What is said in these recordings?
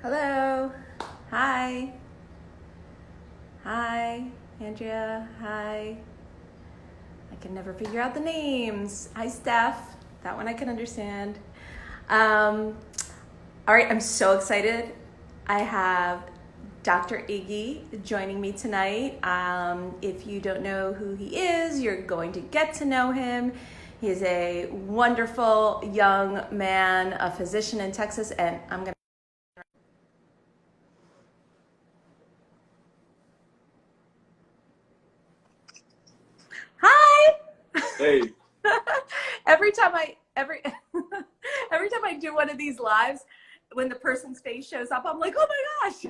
Hello. Hi. Hi, Andrea. Hi. I can never figure out the names. Hi, Steph. That one I can understand. Um, all right, I'm so excited. I have Dr. Iggy joining me tonight. If you don't know who he is, you're going to get to know him. He's a wonderful young man, a physician in Texas, and I'm going to. Hi! Hey, every time I every every time I do one of these lives, when the person's face shows up, I'm like, oh my gosh,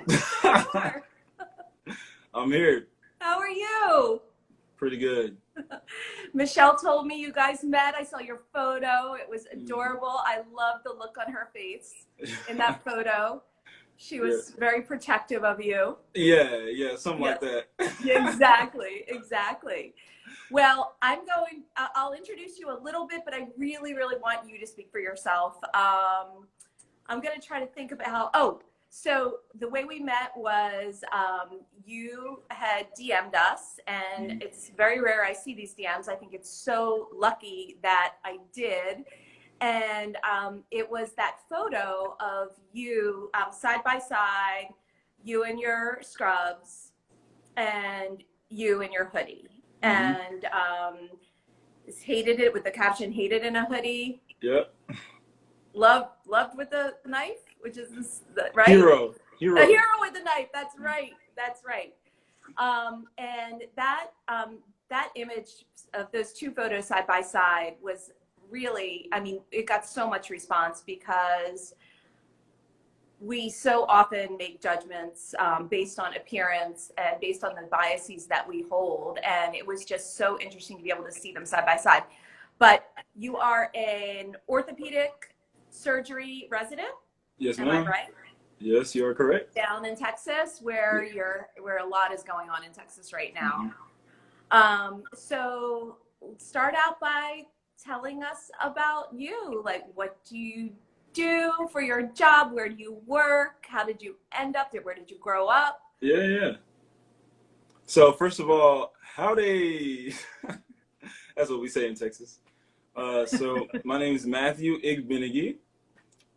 there you are. I'm here. How are you? Pretty good. Michelle told me you guys met. I saw your photo. It was Mhm. adorable. I love the look on her face in that photo. She Yeah, was very protective of you. yeah, something like Yes. that. Yeah, exactly, exactly. Well, I'll introduce you a little bit, but I really, really want you to speak for yourself. I'm going to try to think about, so the way we met was you had DM'd us, and Mhm. it's very rare I see these DMs. I think it's so lucky that I did. And it was that photo of you side by side, you in your scrubs, and you in your hoodie. Mhm. And hated it with the caption "hated in a hoodie." Yep. Loved with the knife, which is right. Hero, A hero. hero with a knife. That's right. That's right. And that image of those two photos side by side was really, I mean, it got so much response because we so often make judgments based on appearance and based on the biases that we hold. And it was just so interesting to be able to see them side by side. But you are an orthopedic surgery resident, Yes, am I ma'am. right? Yes, you are correct. Down in Texas, Yeah. where a lot is going on in Texas right now. Mhm. So start out by telling us about you. Like, what do you do for your job? Where do you work? How did you end up there? Where did you grow up? Yeah. So first of all, howdy. That's what we say in Texas. So my name is Matthew Igbenigi.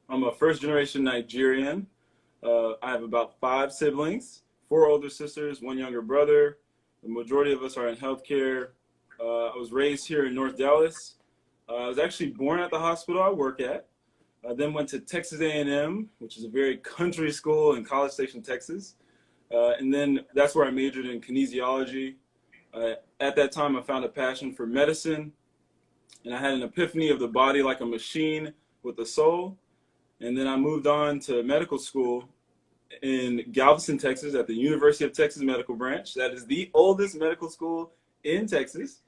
I'm a first generation Nigerian. I have about five siblings, four older sisters, one younger brother. The majority of us are in healthcare. I was raised here in North Dallas. I was actually born at the hospital I work at. I then went to Texas A&M, which is a very country school in College Station, Texas. And then that's where I majored in kinesiology. At that time, I found a passion for medicine, and I had an epiphany of the body like a machine with a soul. And then I moved on to medical school in Galveston, Texas, at the University of Texas Medical Branch. That is the oldest medical school in Texas.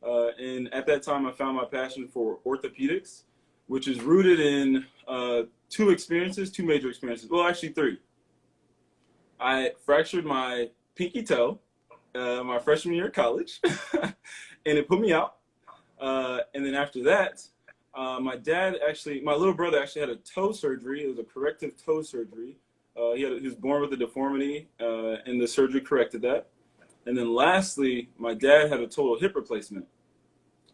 And at that time, I found my passion for orthopedics, which is rooted in two major experiences. Well, actually, three. I fractured my pinky toe my freshman year of college, and it put me out. And then after that, my little brother actually had a toe surgery. It was a corrective toe surgery. He was born with a deformity, and the surgery corrected that. And then lastly, my dad had a total hip replacement.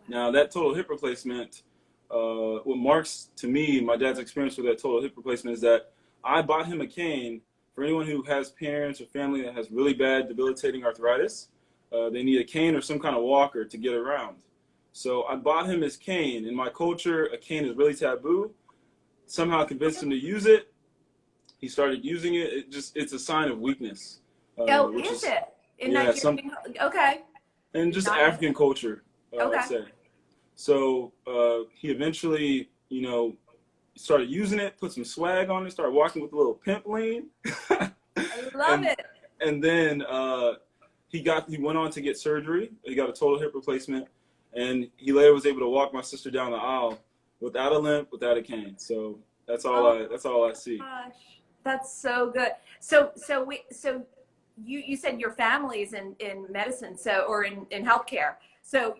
Now that total hip replacement, what marks to me my dad's experience with that total hip replacement is that I bought him a cane. For anyone who has parents or family that has really bad debilitating arthritis, they need a cane or some kind of walker to get around. So I bought him his cane. In my culture, a cane is really taboo. Somehow I convinced him to use it. He started using it. It's a sign of weakness, Oh, which is is it in yeah Nigerian? Okay, and did just not know African that. culture, I'd Okay, say. So he eventually, started using it, put some swag on it, started walking with a little pimp lean, I love and it. and then he went on to get surgery. He got a total hip replacement, and he later was able to walk my sister down the aisle without a limp, without a cane. So Oh that's all I see. gosh, that's so good. So you said your family's in medicine, so or in healthcare. So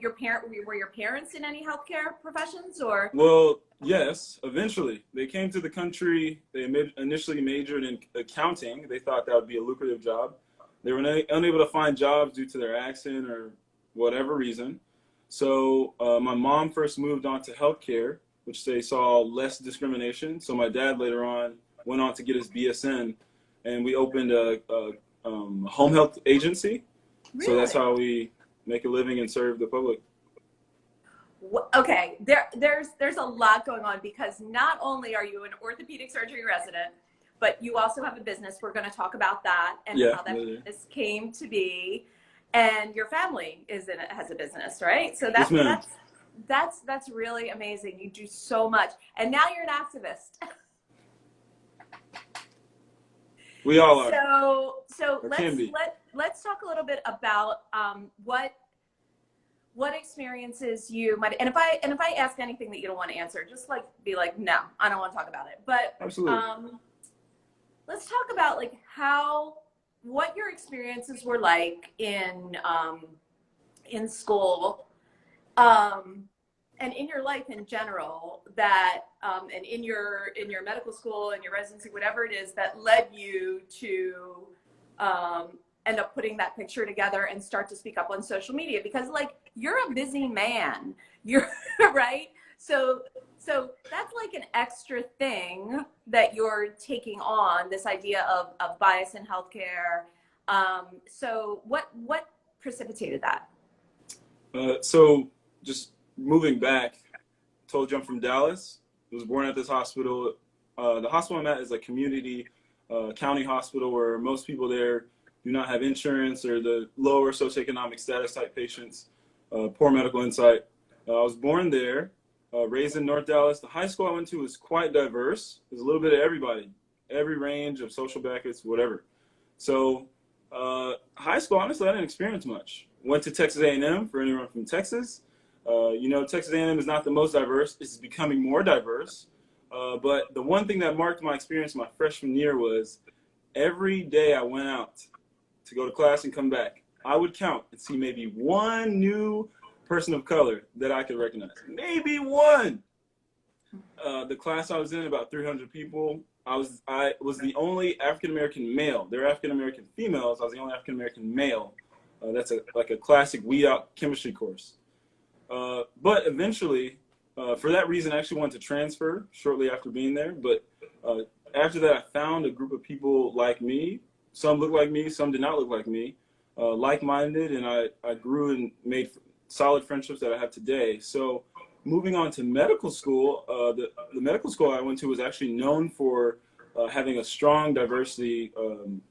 were your parents in any healthcare professions or? Well, yes, eventually. They came to the country. They initially majored in accounting. They thought that would be a lucrative job. They were unable to find jobs due to their accent or whatever reason. So my mom first moved on to healthcare, which they saw less discrimination. So my dad later on went on to get his BSN, and we opened a home health agency. Really? So that's how we make a living and serve the public. Okay, there's a lot going on, because not only are you an orthopedic surgery resident, but you also have a business. We're going to talk about that and how that business came to be, and your family has a business, right? So that's really amazing. You do so much, and now you're an activist. We all are. So let's talk a little bit about what experiences you might, and if I ask anything that you don't want to answer, just be like, no, I don't want to talk about it. But absolutely. Let's talk about what your experiences were like in school, and in your life in general, and in your medical school and your residency, whatever it is that led you to end up putting that picture together and start to speak up on social media, because you're a busy man, you're right. So that's like an extra thing that you're taking on, this idea of bias in healthcare. So what precipitated that? So just moving back, told you I'm from Dallas. I was born at this hospital. The hospital I'm at is a community county hospital where most people there do not have insurance, or the lower socioeconomic status type patients, poor medical insight. I was born there, raised in North Dallas. The high school I went to was quite diverse. There's a little bit of everybody, every range of social brackets, whatever. So high school, honestly, I didn't experience much. Went to Texas A&M, for anyone from Texas. Texas A&M is not the most diverse. It's becoming more diverse. But the one thing that marked my experience my freshman year was every day I went out to go to class and come back, I would count and see maybe one new person of color that I could recognize. Maybe one. The class I was in, about 300 people, I was the only African-American male. There are African-American females. I was the only African-American male. That's like a classic weed out chemistry course. But eventually, for that reason, I actually wanted to transfer shortly after being there. But after that, I found a group of people like me. Some looked like me, some did not look like me, like-minded, and I grew and made solid friendships that I have today. So moving on to medical school, the medical school I went to was actually known for having a strong diversity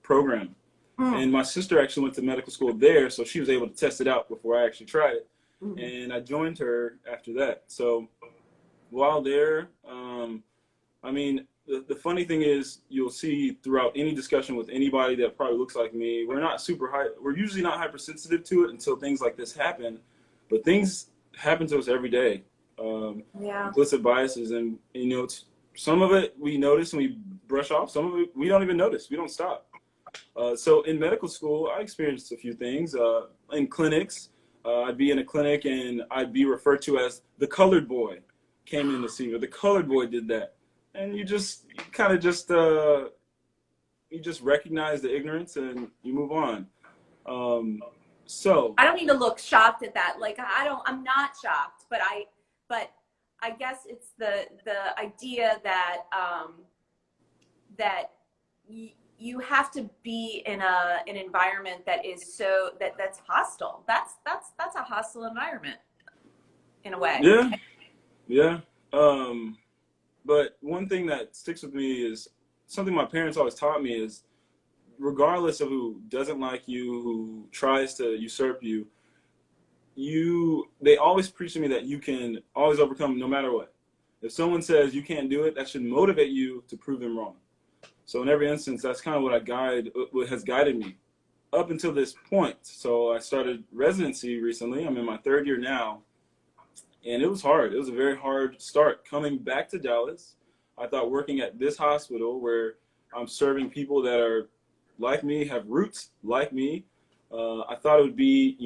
program. And my sister actually went to medical school there, so she was able to test it out before I actually tried it. And I joined her after that. So while there, the funny thing is, you'll see throughout any discussion with anybody that probably looks like me, we're usually not hypersensitive to it until things like this happen, but things happen to us every day. Implicit biases, and some of it we notice and we brush off, some of it we don't even notice, we don't stop. So in medical school, I experienced a few things. In clinics, I'd be in a clinic and I'd be referred to as the colored boy came in to see me. The colored boy did that. And you just recognize the ignorance and you move on. So I don't need to look shocked at that. I'm not shocked, but I guess it's the idea that that you have to be in an environment that is that's hostile. That's a hostile environment in a way. Yeah. But one thing that sticks with me is something my parents always taught me is, regardless of who doesn't like you, who tries to usurp you, they always preach to me that you can always overcome no matter what. If someone says you can't do it, that should motivate you to prove them wrong. So in every instance, that's kind of what has guided me up until this point. So I started residency recently. I'm in my third year now. And it was hard. It was a very hard start coming back to Dallas. I thought working at this hospital where I'm serving people that are like me, have roots like me, I thought it would be,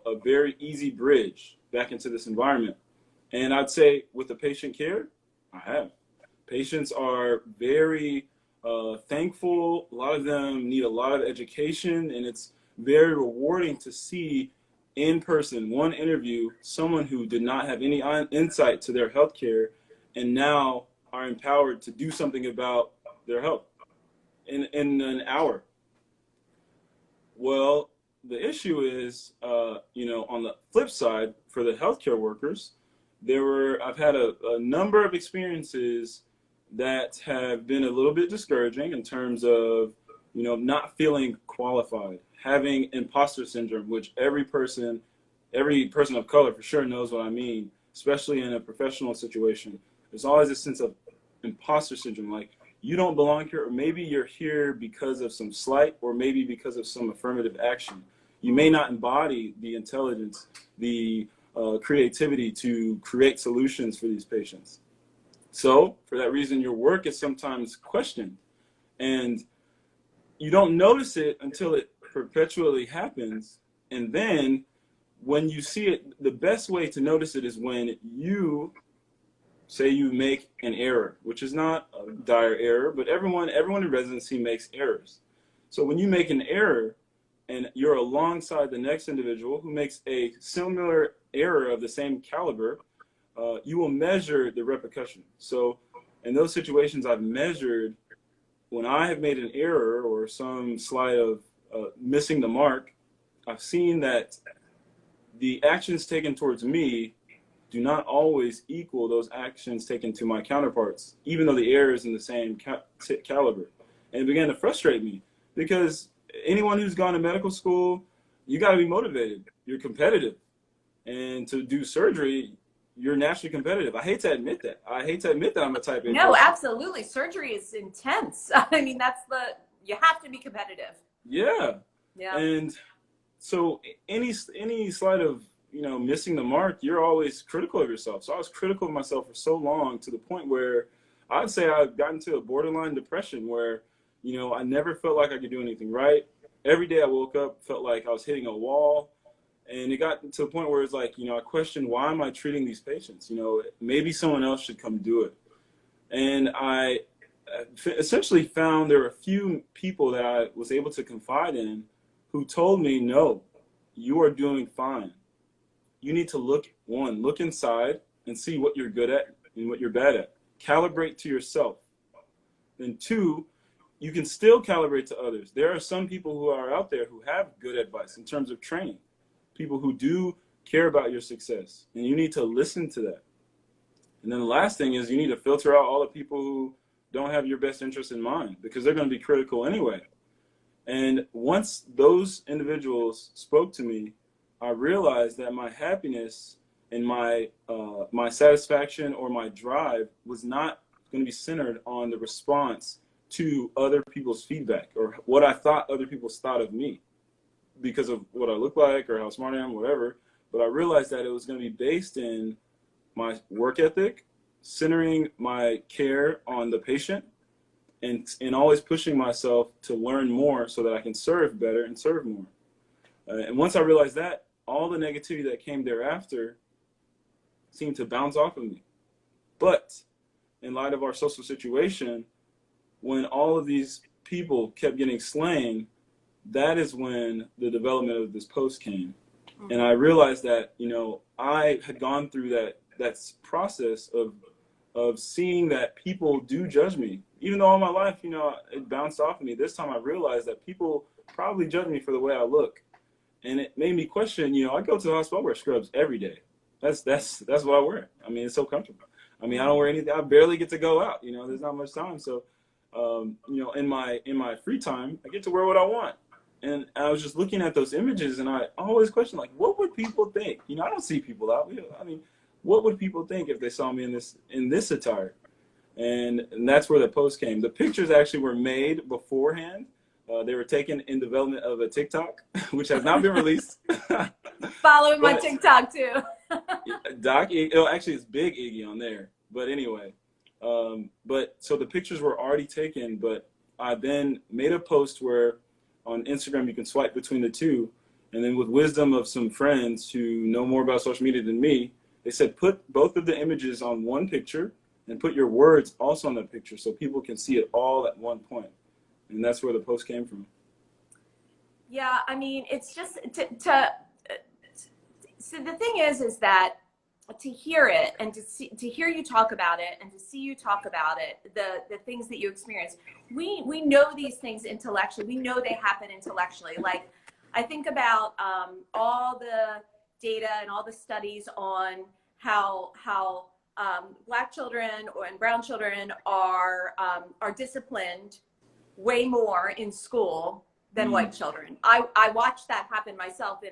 a very easy bridge back into this environment. And I'd say with the patient care, I have. Patients are very thankful. A lot of them need a lot of education, and it's very rewarding to see in person, one interview, someone who did not have any insight to their healthcare and now are empowered to do something about their health in an hour. Well, the issue is, on the flip side, for the healthcare workers, I've had a number of experiences that have been a little bit discouraging in terms of, not feeling qualified, having imposter syndrome, which every person of color for sure knows what I mean, especially in a professional situation. There's always a sense of imposter syndrome, like you don't belong here, or maybe you're here because of some slight, or maybe because of some affirmative action. You may not embody the intelligence, the creativity to create solutions for these patients. So for that reason, your work is sometimes questioned, and you don't notice it until it perpetually happens. And then when you see it, the best way to notice it is when you say you make an error, which is not a dire error, but everyone in residency makes errors. So when you make an error and you're alongside the next individual who makes a similar error of the same caliber, you will measure the repercussion. So in those situations, I've measured when I have made an error or some slight of missing the mark, I've seen that the actions taken towards me do not always equal those actions taken to my counterparts, even though the error is in the same caliber. And it began to frustrate me because anyone who's gone to medical school, you got to be motivated. You're competitive. And to do surgery, you're naturally competitive. I hate to admit that. I'm a type A No, person. absolutely. Surgery is intense. I mean, you have to be competitive. Yeah. Yeah. And so any slight of, missing the mark, you're always critical of yourself. So I was critical of myself for so long, to the point where I'd say I've gotten to a borderline depression where, I never felt like I could do anything right. Every day I woke up, felt like I was hitting a wall. And it got to a point where it's like, I questioned, why am I treating these patients? Maybe someone else should come do it. And I essentially found there were a few people that I was able to confide in who told me, no, you are doing fine. You need to look inside and see what you're good at and what you're bad at. Calibrate to yourself. And two, you can still calibrate to others. There are some people who are out there who have good advice in terms of training. People who do care about your success, and you need to listen to that. And then the last thing is you need to filter out all the people who don't have your best interest in mind, because they're going to be critical anyway. And once those individuals spoke to me, I realized that my happiness and my satisfaction or my drive was not going to be centered on the response to other people's feedback or what I thought other people thought of me, because of what I look like or how smart I am, whatever. But I realized that it was going to be based in my work ethic, centering my care on the patient, and always pushing myself to learn more so that I can serve better and serve more. And once I realized that, all the negativity that came thereafter seemed to bounce off of me. But in light of our social situation, when all of these people kept getting slain, that is when the development of this post came. And I realized that, I had gone through that process of seeing that people do judge me. Even though all my life, it bounced off of me. This time I realized that people probably judge me for the way I look. And it made me question, I go to the hospital, I wear scrubs every day. That's what I wear. I mean, it's so comfortable. I mean, I don't wear anything. I barely get to go out. There's not much time. So, in my free time, I get to wear what I want. And I was just looking at those images, and I always question, like, what would people think? I don't see people out. I mean, what would people think if they saw me in this attire? And that's where the post came. The pictures actually were made beforehand. They were taken in development of a TikTok, which has not been released. Following my TikTok too. Actually, it's Big Iggy on there. But anyway, so the pictures were already taken, but I then made a post where on Instagram you can swipe between the two, And then with wisdom of some friends who know more about social media than me, they said put both of the images on one picture and put your words also on that picture so people can see it all at one point. And that's where the post came from. Yeah, I mean, it's just so the thing is that to hear it and to hear you talk about it and to see you talk about it, the things that you experience, we know these things intellectually. We know they happen intellectually. Like I think about all the data and all the studies on how Black children and brown children are disciplined way more in school than white children. I watched that happen myself in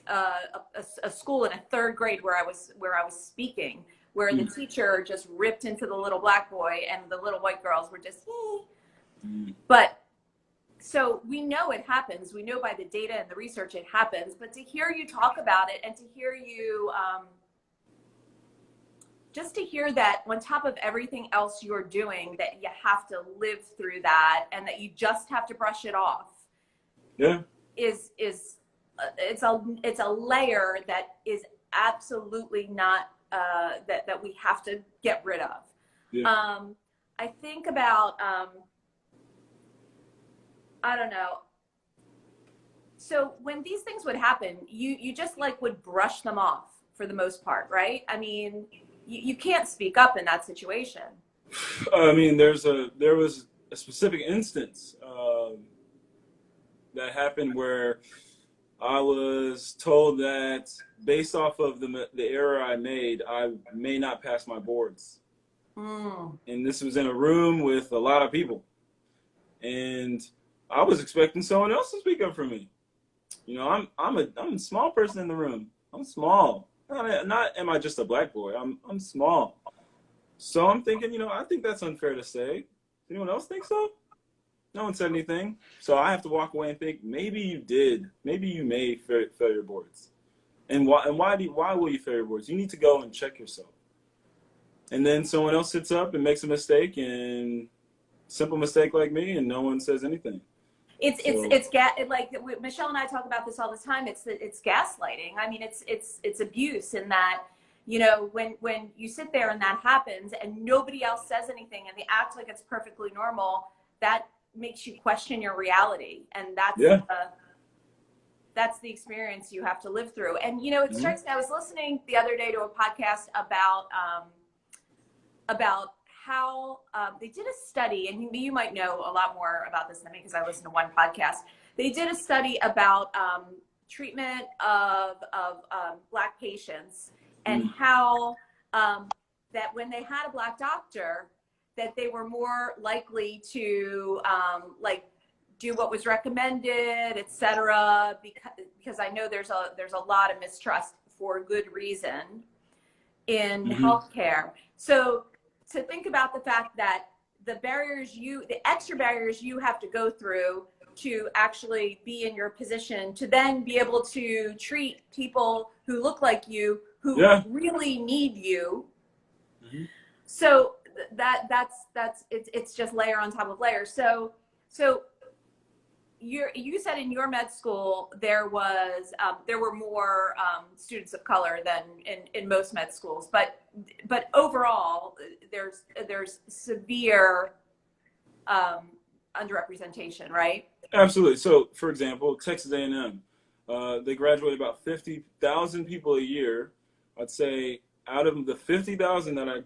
a school in a third grade where I was speaking, where the teacher just ripped into the little Black boy and the little white girls were just, but so we know it happens. We know by the data and the research it happens, but to hear you talk about it and to hear you, just to hear that on top of everything else you're doing, that you have to live through that and that you just have to brush it off. Yeah. It's a layer that is absolutely not, that we have to get rid of. Yeah. I think about, I don't know. So when these things would happen, you just like would brush them off for the most part, right? I mean, you can't speak up in that situation. I mean, there was a specific instance that happened where I was told that based off of the error I made, I may not pass my boards. And this was in a room with a lot of people. And I was expecting someone else to speak up for me. You know, I'm a small person in the room. I'm small. Not am I just a Black boy. I'm small. So I'm thinking, you know, I think that's unfair to say. Anyone else think so? No one said anything. So I have to walk away and think, maybe you did. Maybe you may fail your boards. And why will you fail your boards? You need to go and check yourself. And then someone else sits up and makes a mistake, and simple mistake like me, and no one says anything. Like Michelle and I talk about this all the time. It's gaslighting. I mean, it's abuse in that, you know, when you sit there and that happens and nobody else says anything and they act like it's perfectly normal, that makes you question your reality, and that's the experience you have to live through. And you know, it strikes me. I was listening the other day to a podcast about how they did a study, and you might know a lot more about this than me because I listen to one podcast. They did a study about treatment of Black patients and how that when they had a Black doctor, that they were more likely to like do what was recommended, etc. Because I know there's a lot of mistrust for good reason in healthcare. So to think about the fact that the extra barriers you have to go through to actually be in your position to then be able to treat people who look like you, who really need you. So it's just layer on top of layer. So you said in your med school there were more students of color than in most med schools, but overall there's severe underrepresentation, right? Absolutely. So, for example, Texas A&M, they graduate about 50,000 people a year. I'd say out of the 50,000 that I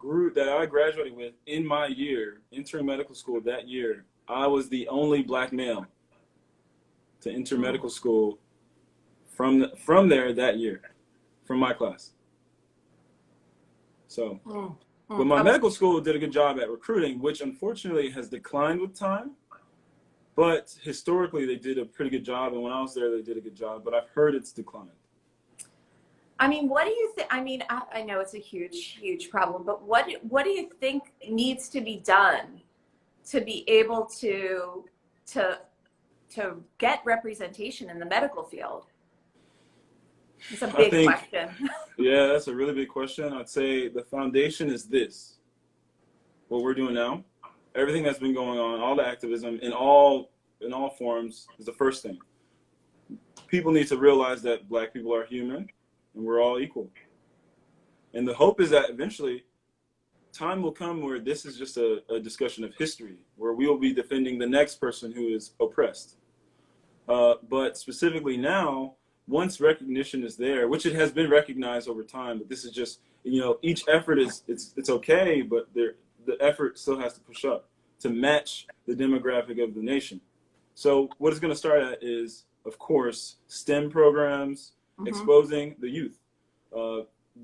graduated with in my year, entering medical school that year, I was the only Black male to enter medical school from there that year, from my class. So, but my medical school did a good job at recruiting, which unfortunately has declined with time. But historically, they did a pretty good job, and when I was there, they did a good job. But I've heard it's declined. I mean, what do you think? I mean, I know it's a huge problem, but what do you think needs to be done to be able to get representation in the medical field? It's a big question. Yeah, that's a really big question. I'd say the foundation is this. What we're doing now, everything that's been going on, all the activism in all forms is the first thing. people need to realize that Black people are human and we're all equal. And the hope is that eventually time will come where this is just a discussion of history, where we will be defending the next person who is oppressed. But specifically now, once recognition is there, which it has been recognized over time, but this is just, each effort it's okay, but the effort still has to push up to match the demographic of the nation. So what it's going to start at is, of course, STEM programs, exposing the youth.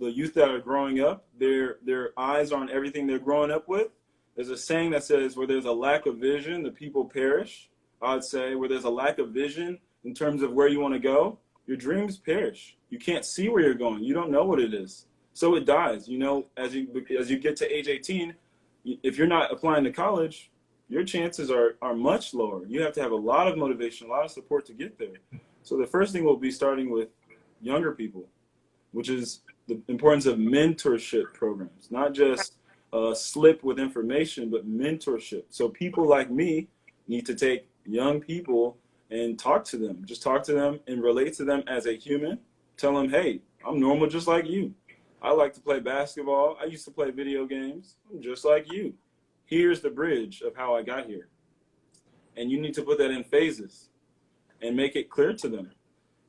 The youth that are growing up, their eyes are on everything they're growing up with. There's a saying that says, where there's a lack of vision, the people perish. I would say, where there's a lack of vision in terms of where you want to go, your dreams perish. You can't see where you're going. You don't know what it is. So it dies. As you get to age 18, if you're not applying to college, your chances are much lower. You have to have a lot of motivation, a lot of support to get there. So the first thing will be starting with younger people, which is the importance of mentorship programs, not just slip with information, but mentorship. So people like me need to take young people and talk to them. Just talk to them and relate to them as a human. Tell them, hey, I'm normal just like you. I like to play basketball. I used to play video games. I'm just like you. Here's the bridge of how I got here. And you need to put that in phases and make it clear to them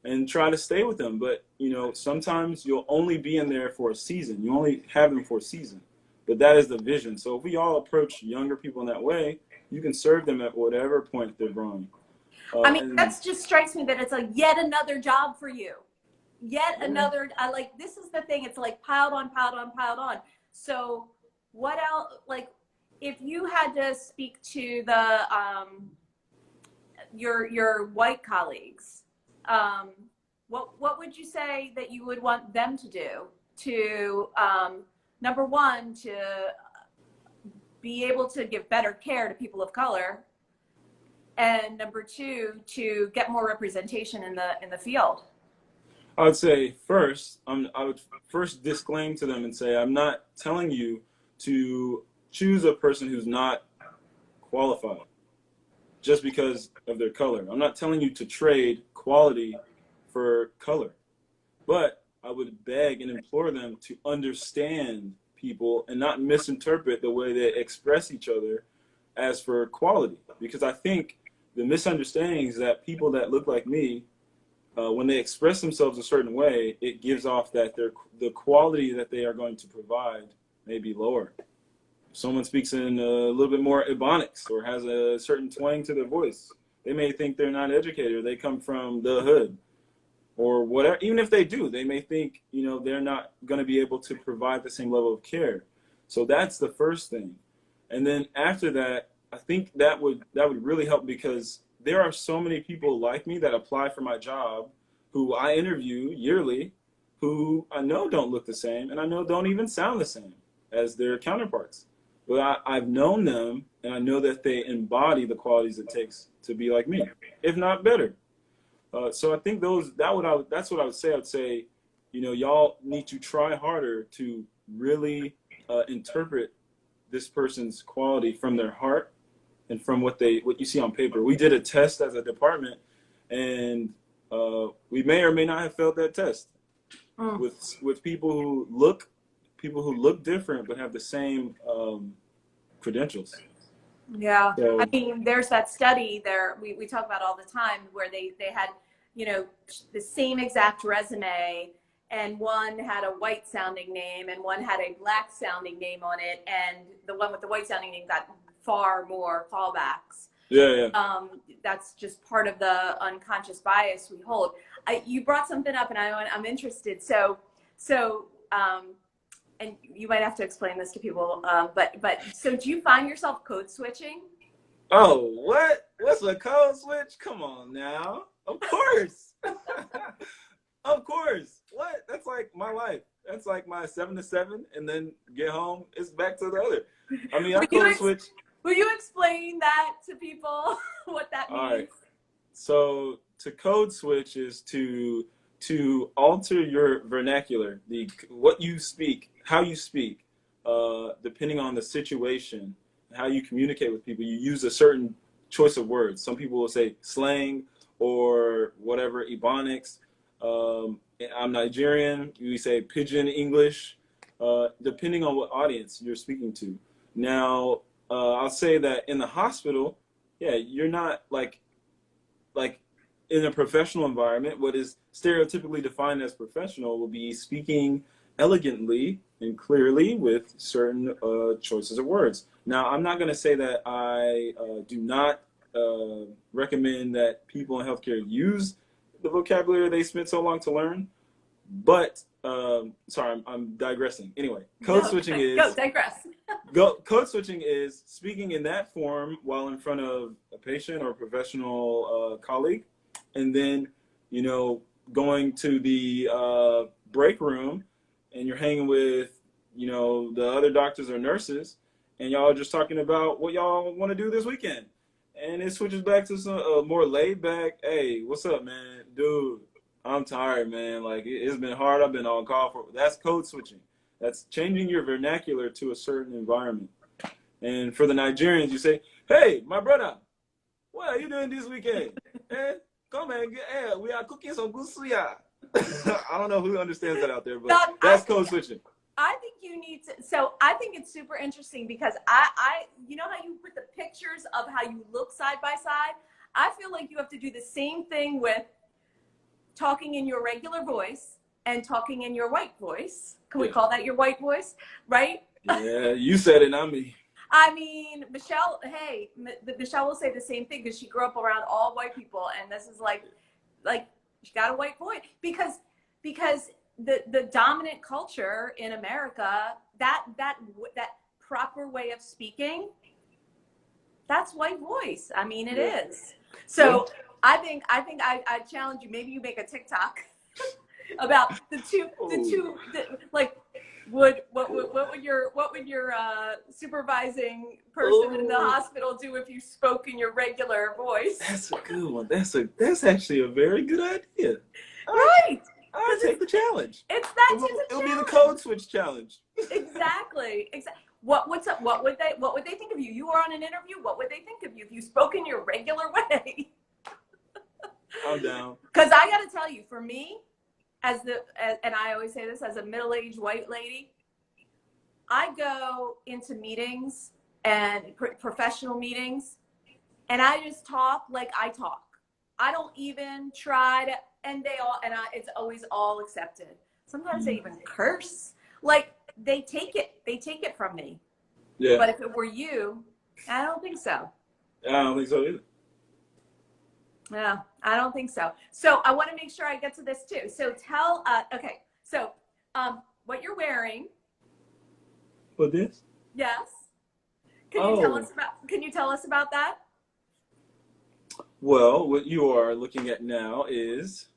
and try to stay with them. But, sometimes you'll only be in there for a season. You only have them for a season. But that is the vision. So if we all approach younger people in that way, you can serve them at whatever point they're growing. That just strikes me that it's like yet another job for you. Another, this is the thing. It's like piled on, piled on, piled on. So what else, if you had to speak to the, your white colleagues, what would you say that you would want them to do to, number one, to be able to give better care to people of color, and number two, to get more representation in the field? I would say first, I would first disclaim to them and say, I'm not telling you to choose a person who's not qualified just because of their color. I'm not telling you to trade quality for color, but I would beg and implore them to understand people and not misinterpret the way they express each other as for quality. Because I think the misunderstanding is that people that look like me, when they express themselves a certain way, it gives off that the quality that they are going to provide may be lower. If someone speaks in a little bit more Ebonics or has a certain twang to their voice, they may think they're not educated, or they come from the hood, or whatever. Even if they do, they may think, they're not going to be able to provide the same level of care. So that's the first thing. And then after that, I think that would really help, because there are so many people like me that apply for my job who I interview yearly, who I know don't look the same, and I know don't even sound the same as their counterparts. But I've known them, and I know that they embody the qualities it takes to be like me, if not better. So I think that's what I would say. I would say, y'all need to try harder to really interpret this person's quality from their heart and from what you see on paper. We did a test as a department, and we may or may not have failed that test with people who look different but have the same credentials. Yeah. So, there's that study there we talk about all the time, where they had, the same exact resume, and one had a white sounding name and one had a black sounding name on it, and the one with the white sounding name got far more callbacks. Yeah. That's just part of the unconscious bias we hold. You brought something up, and I'm interested. So, and you might have to explain this to people, but so do you find yourself code switching? Oh, what? What's a code switch? Come on now. Of course. Of course. What? That's like my life. That's like my 7 to 7, and then get home, it's back to the other. I code switch. Will you explain that to people, what that means? All right. So to code switch is to alter your vernacular, what you speak, how you speak, depending on the situation, how you communicate with people. You use a certain choice of words. Some people will say slang, or whatever, Ebonics. I'm Nigerian, we say Pidgin English, depending on what audience you're speaking to. Now, I'll say that in the hospital, yeah, you're not like in a professional environment, what is stereotypically defined as professional will be speaking elegantly and clearly with certain choices of words. Now, I'm not going to say that I do not recommend that people in healthcare use the vocabulary they spent so long to learn, but sorry, I'm digressing. Anyway, code switching is go digress. Code switching is speaking in that form while in front of a patient or a professional colleague, and then going to the break room, and you're hanging with the other doctors or nurses, and y'all are just talking about what y'all want to do this weekend, and it switches back to some more laid back. Hey, what's up, man? Dude, I'm tired, man. Like it's been hard. I've been on call for. That's code switching. That's changing your vernacular to a certain environment. And for the Nigerians, you say, "Hey, my brother, what are you doing this weekend? Hey, come and hey, we are cooking some good suya." I don't know who understands that out there, but that's code switching. I think you need to. So I think it's super interesting because I you know how you put the pictures of how you look side by side. I feel like you have to do the same thing with talking in your regular voice and talking in your white voice. Can we call that your white voice, right? Yeah, you said it, not me. I mean, Michelle, hey, Michelle will say the same thing because she grew up around all white people, and this is like she got a white voice because the dominant culture in America, that proper way of speaking, that's white voice. I mean, it is. So I think I challenge you. Maybe you make a TikTok about the two like what would your supervising person in the hospital do if you spoke in your regular voice? That's a good one. That's actually a very good idea. Right. I'll take the challenge. It'll be the code switch challenge. Exactly. What's up? What would they think of you? You were on an interview. What would they think of you if you spoke in your regular way? I'm down. Because I got to tell you, for me, and I always say this as a middle-aged white lady, I go into meetings and professional meetings, and I just talk like I talk. I don't even try to, it's always all accepted. Sometimes they even curse. Like they take it from me. Yeah. But if it were you, I don't think so. I don't think so either. No, I don't think so. So I want to make sure I get to this too. So tell, okay. So, what you're wearing. For this? Yes. Can you tell us about that? Well, what you are looking at now is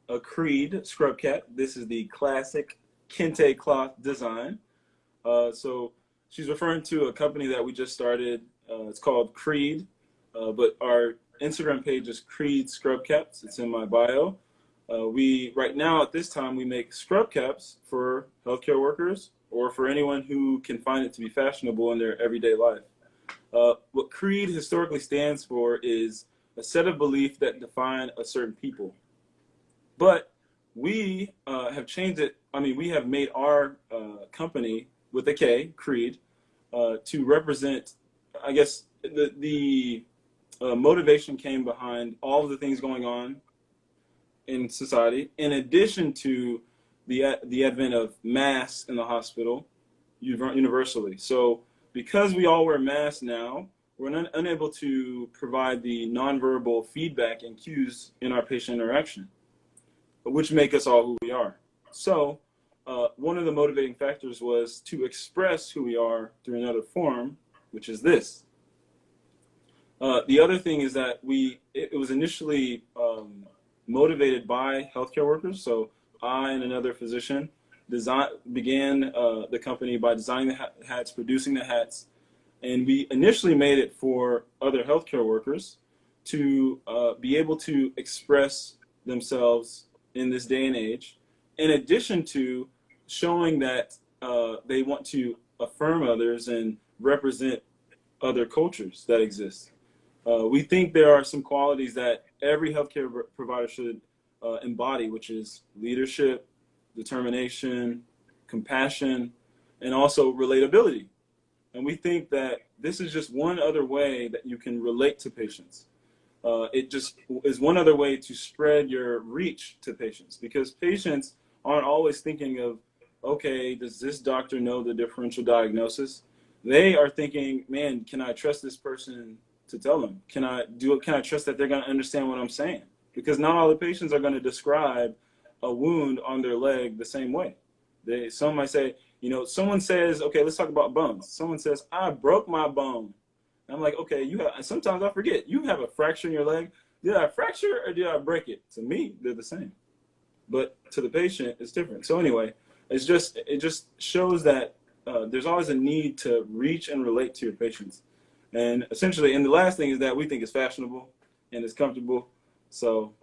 a Creed scrub cap. This is the classic kente cloth design. So she's referring to a company that we just started. It's called Creed, but our Instagram page is Creed Scrub Caps. It's in my bio. Right now at this time we make scrub caps for healthcare workers or for anyone who can find it to be fashionable in their everyday life. What Creed historically stands for is a set of beliefs that define a certain people. But we have changed it. I mean, we have made our company with a K, Creed, to represent, I guess, the motivation came behind all of the things going on in society, in addition to the advent of masks in the hospital universally. So because we all wear masks now, we're unable to provide the nonverbal feedback and cues in our patient interaction, which make us all who we are. So one of the motivating factors was to express who we are through another form, which is this. The other thing is that it was initially motivated by healthcare workers. So I and another physician began the company by designing the hats, producing the hats, and we initially made it for other healthcare workers to be able to express themselves in this day and age, in addition to showing that they want to affirm others and represent other cultures that exist. We think there are some qualities that every healthcare provider should embody, which is leadership, determination, compassion, and also relatability. And we think that this is just one other way that you can relate to patients. It just is one other way to spread your reach to patients, because patients aren't always thinking of, okay, does this doctor know the differential diagnosis? They are thinking, man, can I trust this person to tell them? Can I trust that they're going to understand what I'm saying? Because not all the patients are going to describe a wound on their leg the same way. Some might say, someone says, okay, let's talk about bones. Someone says, I broke my bone. And I'm like, okay, sometimes I forget, you have a fracture in your leg. Did I fracture or did I break it? To me, they're the same. But to the patient, it's different. So anyway, it just shows that there's always a need to reach and relate to your patients. And essentially, and the last thing is that we think it's fashionable and it's comfortable. So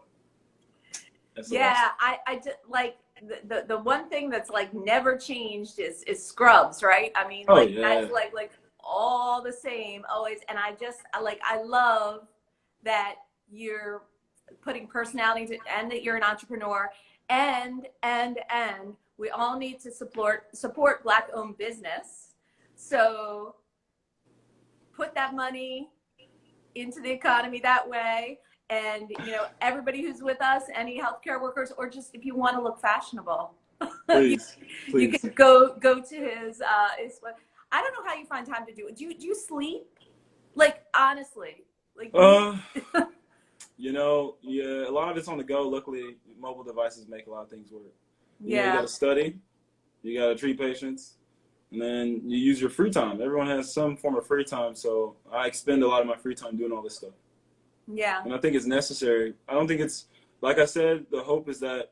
that's I just like the one thing that's like never changed is scrubs, right? I mean, that's like all the same always. And I love that you're putting personality to, and that you're an entrepreneur, and we all need to support Black-owned business. So put that money into the economy that way. And, everybody who's with us, any healthcare workers, or just if you want to look fashionable, please. You can go to his, I don't know how you find time to do it. Do you sleep? Like, honestly, like, yeah, a lot of it's on the go. Luckily, mobile devices make a lot of things work. You got to study, you got to treat patients, and then you use your free time. Everyone has some form of free time, so I expend a lot of my free time doing all this stuff. Yeah. And I think it's necessary. I don't think it's, like I said, the hope is that,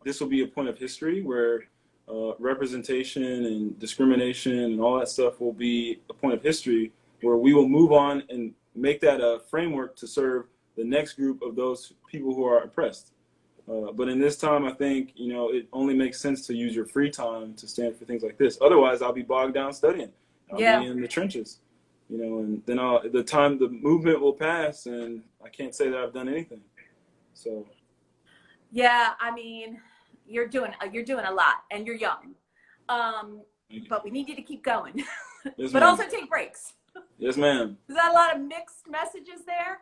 this will be a point of history where representation and discrimination and all that stuff will be a point of history where we will move on and make that a framework to serve the next group of those people who are oppressed. But in this time, I think, it only makes sense to use your free time to stand for things like this. Otherwise, I'll be bogged down studying. I'll be in the trenches. And then the movement will pass, and I can't say that I've done anything. So. Yeah, I mean, you're doing a lot, and you're young. But we need you to keep going. Yes, but also take breaks. Yes, ma'am. Is that a lot of mixed messages there?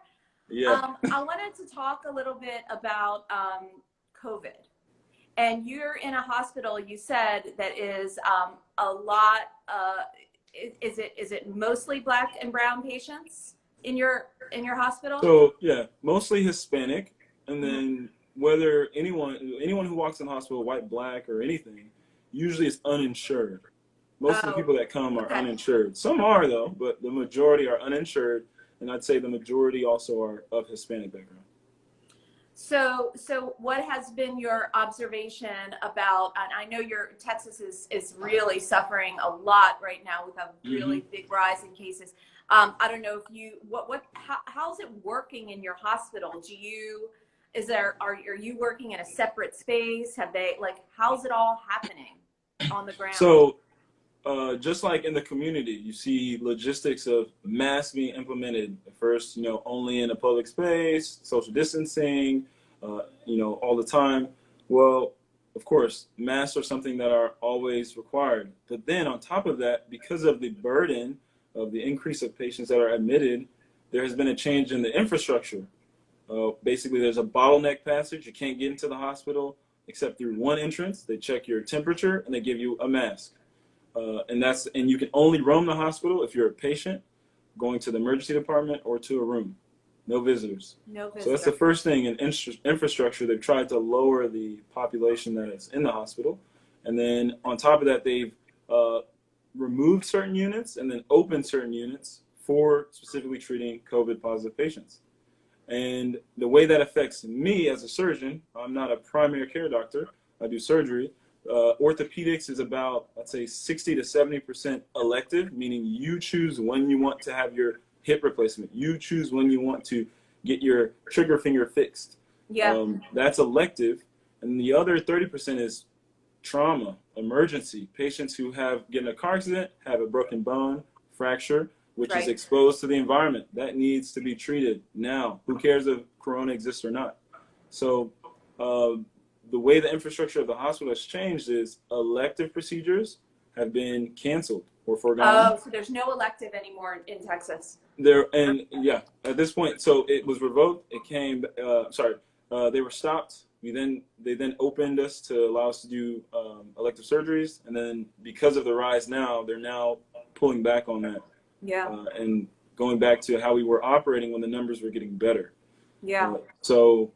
Yeah. I wanted to talk a little bit about COVID. And you're in a hospital, you said, that is a lot. Is it mostly Black and brown patients in your hospital? So yeah, mostly Hispanic, and then whether anyone who walks in the hospital, white, Black, or anything, usually it's uninsured. Most of the people that come are uninsured. Some are though, but the majority are uninsured, and I'd say the majority also are of Hispanic background. So what has been your observation about, and I know Texas is really suffering a lot right now with a really big rise in cases. I don't know if how's it working in your hospital? Are you working in a separate space? How's it all happening on the ground? So just like in the community, you see logistics of masks being implemented. At first, only in a public space, social distancing, all the time. Well, of course, masks are something that are always required. But then on top of that, because of the burden of the increase of patients that are admitted, there has been a change in the infrastructure. Basically, there's a bottleneck passage. You can't get into the hospital except through one entrance. They check your temperature and they give you a mask. And you can only roam the hospital if you're a patient going to the emergency department or to a room. No visitors. So that's the first thing in infrastructure. They've tried to lower the population that is in the hospital. And then on top of that, they've removed certain units and then opened certain units for specifically treating COVID positive patients. And the way that affects me as a surgeon, I'm not a primary care doctor. I do surgery. Orthopedics is about, I'd say, 60 to 70% elective, meaning you choose when you want to have your hip replacement. You choose when you want to get your trigger finger fixed. Yeah. That's elective. And the other 30% is trauma, emergency. Patients who get in a car accident, have a broken bone, fracture, which is exposed to the environment. That needs to be treated now. Who cares if corona exists or not. So the way the infrastructure of the hospital has changed is elective procedures have been canceled or foregone. Oh, so there's no elective anymore in Texas. At this point, so it was revoked. It came, they were stopped. They then opened us to allow us to do elective surgeries, and then because of the rise now, they're now pulling back on that. Yeah. And going back to how we were operating when the numbers were getting better. Yeah. So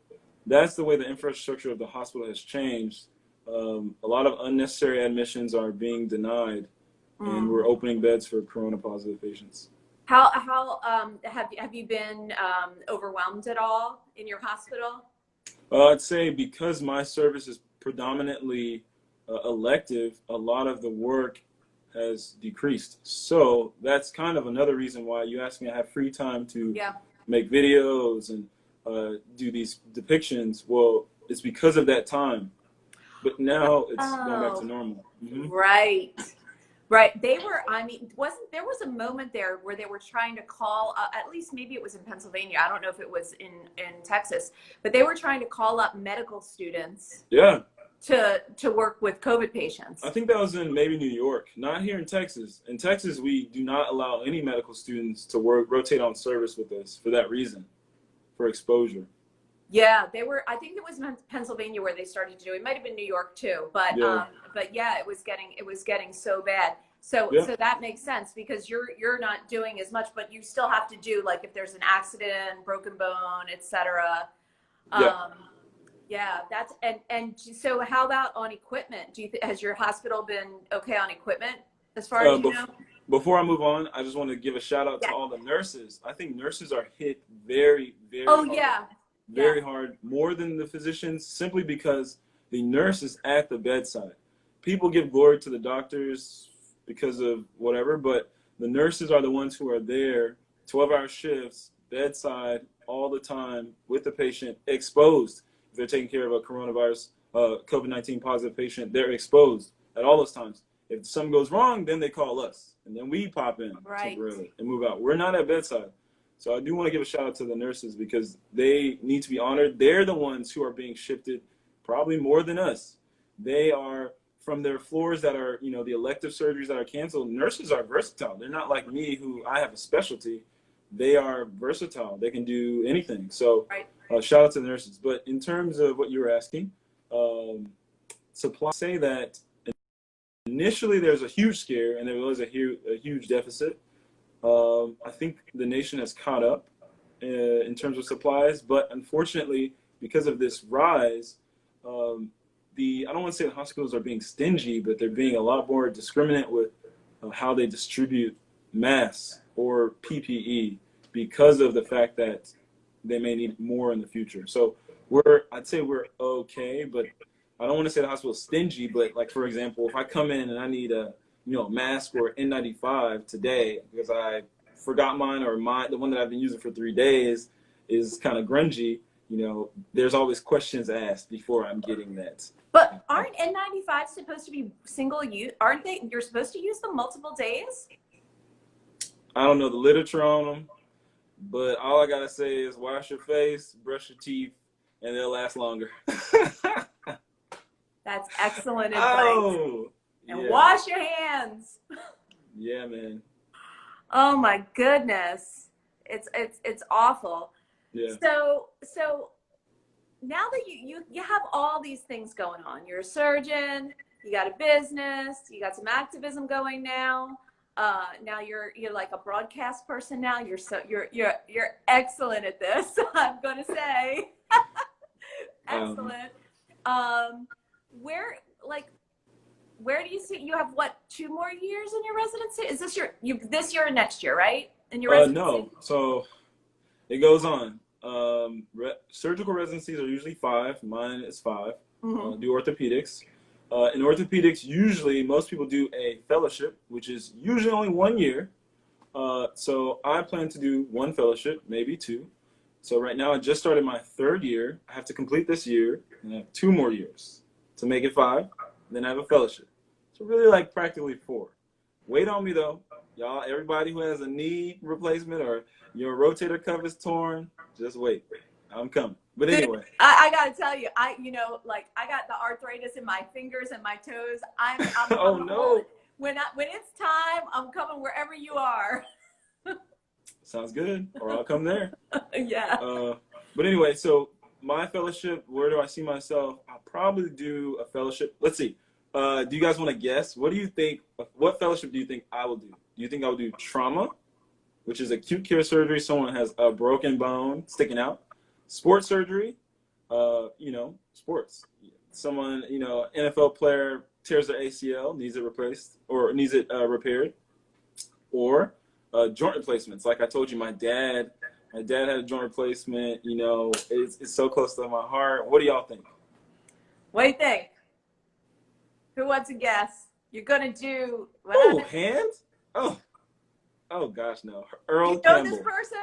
that's the way the infrastructure of the hospital has changed. A lot of unnecessary admissions are being denied, and we're opening beds for corona positive patients. How have you been overwhelmed at all in your hospital? I'd say because my service is predominantly elective, a lot of the work has decreased. So that's kind of another reason why you asked me. I have free time to make videos and do these depictions. Well, it's because of that time. But now it's going back to normal. Mm-hmm. Right. There was a moment there where they were trying to call, at least maybe it was in Pennsylvania. I don't know if it was in Texas, but they were trying to call up medical students. Yeah. To work with COVID patients. I think that was in maybe New York, not here in Texas. In Texas, we do not allow any medical students to rotate on service with us for that reason, for exposure. Yeah, they were. I think it was Pennsylvania where they started to do it. It might have been New York too, but yeah, it was getting so bad. So that makes sense because you're not doing as much, but you still have to do, like, if there's an accident, broken bone, etc. Yeah, that's and so how about on equipment? Has your hospital been okay on equiment as far as you know? Before I move on, I just want to give a shout out to all the nurses. I think nurses are hit very, very hard. Very hard, more than the physicians, simply because the nurse is at the bedside. People give glory to the doctors because of whatever, but the nurses are the ones who are there 12-hour shifts, bedside, all the time with the patient, exposed. If they're taking care of a coronavirus, COVID-19 positive patient, they're exposed at all those times. If something goes wrong, then they call us, and then we pop in temporarily and move out. We're not at bedside. So I do want to give a shout out to the nurses because they need to be honored. They're the ones who are being shifted probably more than us. They are from their floors that are, the elective surgeries that are canceled. Nurses are versatile. They're not like me, who I have a specialty. They are versatile. They can do anything. So shout out to the nurses. But in terms of what you were asking, supply, say that initially there's a huge scare and there was a huge deficit. I think the nation has caught up in terms of supplies, but unfortunately, because of this rise, I don't want to say the hospitals are being stingy, but they're being a lot more discriminate with how they distribute masks or PPE because of the fact that they may need more in the future. So I'd say we're okay, but I don't want to say the hospital's stingy, but like, for example, if I come in and I need a mask or N95 today because I forgot mine, or the one that I've been using for 3 days is kind of grungy, there's always questions asked before I'm getting that. But aren't N95s supposed to be single use? Aren't they? You're supposed to use them multiple days? I don't know the literature on them, but all I got to say is wash your face, brush your teeth, and they'll last longer. That's excellent advice. And wash your hands. Yeah, man. Oh my goodness. It's awful. Yeah. So now that you have all these things going on, you're a surgeon, you got a business, you got some activism going now. Now you're like a broadcast person now. You're excellent at this, I'm gonna say. Excellent. Where do you see you have 2 more years in your residency? Is this this year or next year, right? In your residency? No. So it goes on. Surgical residencies are usually 5. Mine is 5. Do orthopedics. In orthopedics, usually most people do a fellowship, which is usually only 1 year. So I plan to do 1 fellowship, maybe 2. So right now I just started my 3rd year. I have to complete this year, and I have 2 more years to make it 5. Then I have a fellowship. So really, like, practically 4. Wait on me though, y'all. Everybody who has a knee replacement or your rotator cuff is torn, just wait. I'm coming. But anyway. I gotta tell you, like I got the arthritis in my fingers and my toes. I'm Oh no. When it's time, I'm coming wherever you are. Sounds good. Or I'll come there. Yeah. But anyway, so my fellowship, where do I see myself? I'll probably do a fellowship. Let's see. Do you guys want to guess? What do you think? What fellowship do you think I will do? Do you think I will do trauma, which is acute care surgery? Someone has a broken bone sticking out. Sports surgery, sports. Someone, NFL player tears their ACL, needs it replaced or needs it repaired. Or joint replacements. Like I told you, my dad had a joint replacement. It's so close to my heart. What do y'all think? What do you think? Who wants to guess? You're gonna do hands? Oh gosh, no. Earl you know Campbell. This person?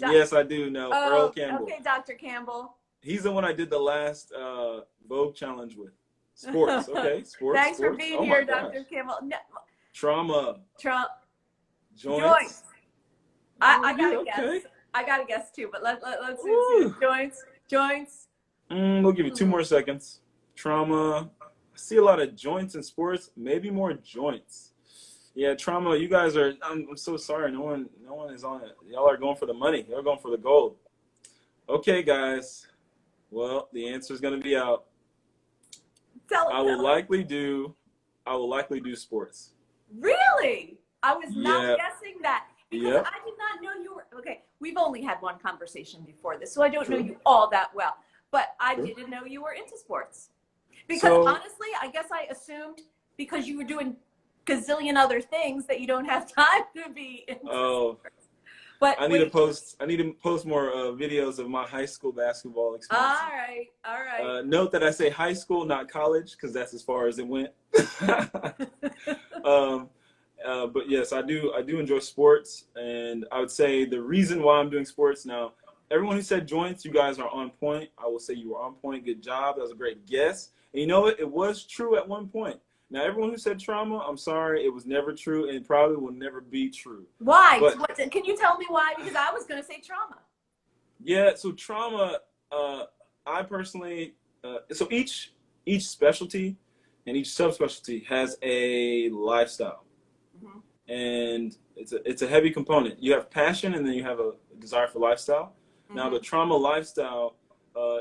Yes, I do know. Earl Campbell. Okay, Dr. Campbell. He's the one I did the last Vogue challenge with. Sports. Okay, sports. Thanks for being here, Dr. Campbell. No. Trauma. Joints. I gotta guess. I gotta guess too, but let's see. Joints. We'll give you 2 more seconds. Trauma. I see a lot of joints in sports. Maybe more joints. Yeah, trauma. You guys are. I'm so sorry. No one is on it. Y'all are going for the money. Y'all going for the gold. Okay, guys. Well, the answer is going to be out. I will likely do sports. Really? I was not guessing that because I did not know you were. Okay, we've only had one conversation before this, so I don't know you all that well. But I didn't know you were into sports. Because honestly, I guess I assumed because you were doing gazillion other things that you don't have time to be into sports. But I need to post more videos of my high school basketball experience. All right. Note that I say high school, not college, because that's as far as it went. But yes, I do enjoy sports, and I would say the reason why I'm doing sports now. Everyone who said joints, you guys are on point. I will say you were on point. Good job. That was a great guess. And you know what? It was true at one point. Now, everyone who said trauma, I'm sorry, it was never true and probably will never be true. Why? Can you tell me why? Because I was going to say trauma. Yeah, so trauma, I personally, so each specialty and each subspecialty has a lifestyle. Mm-hmm. And it's a heavy component. You have passion and then you have a desire for lifestyle. Mm-hmm. Now, the trauma lifestyle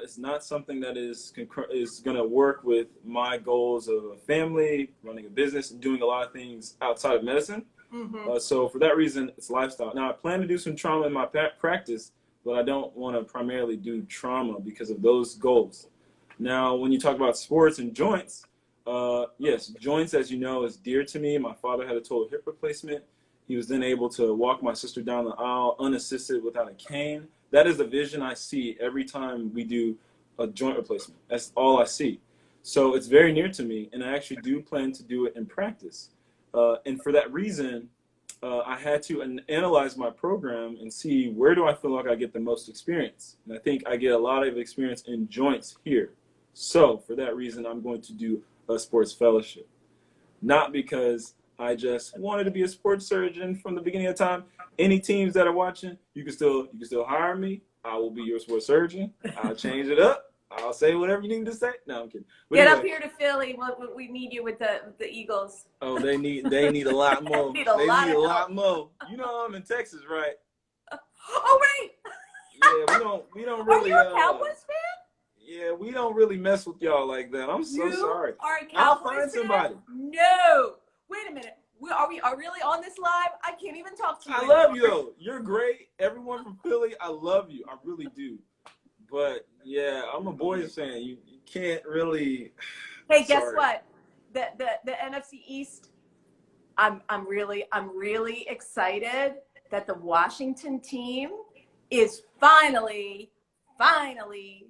is not something that is going to work with my goals of a family, running a business, and doing a lot of things outside of medicine. Mm-hmm. So for that reason, it's lifestyle. Now, I plan to do some trauma in my practice, but I don't want to primarily do trauma because of those goals. Now, when you talk about sports and joints, yes, joints, as you know, is dear to me. My father had a total hip replacement. He was then able to walk my sister down the aisle unassisted without a cane. That is the vision I see every time we do a joint replacement. That's all I see. So it's very near to me, and I actually do plan to do it in practice. And for that reason, I had to analyze my program and see where do I feel like I get the most experience. And I think I get a lot of experience in joints here. So for that reason, I'm going to do a sports fellowship. Not because I just wanted to be a sports surgeon from the beginning of time. Any teams that are watching, you can still hire me. I will be your sports surgeon. I'll change it up. I'll say whatever you need to say. No, I'm kidding. But Get anyway, up here to Philly. We need you with the Eagles. Oh, they need a lot more. They need a lot more. You know I'm in Texas, right? Oh wait. Yeah, we don't really. Are you a Cowboys fan? Yeah, we don't really mess with y'all like that. I'm so sorry. Are a Cowboys I'll find somebody. No. Wait a minute. Are we really on this live? I can't even talk to you. I love you though. You're great. Everyone from Philly, I love you. I really do. But yeah, I'm a boys fan. You can't really. Hey, guess what? The NFC East. I'm really excited that the Washington team is finally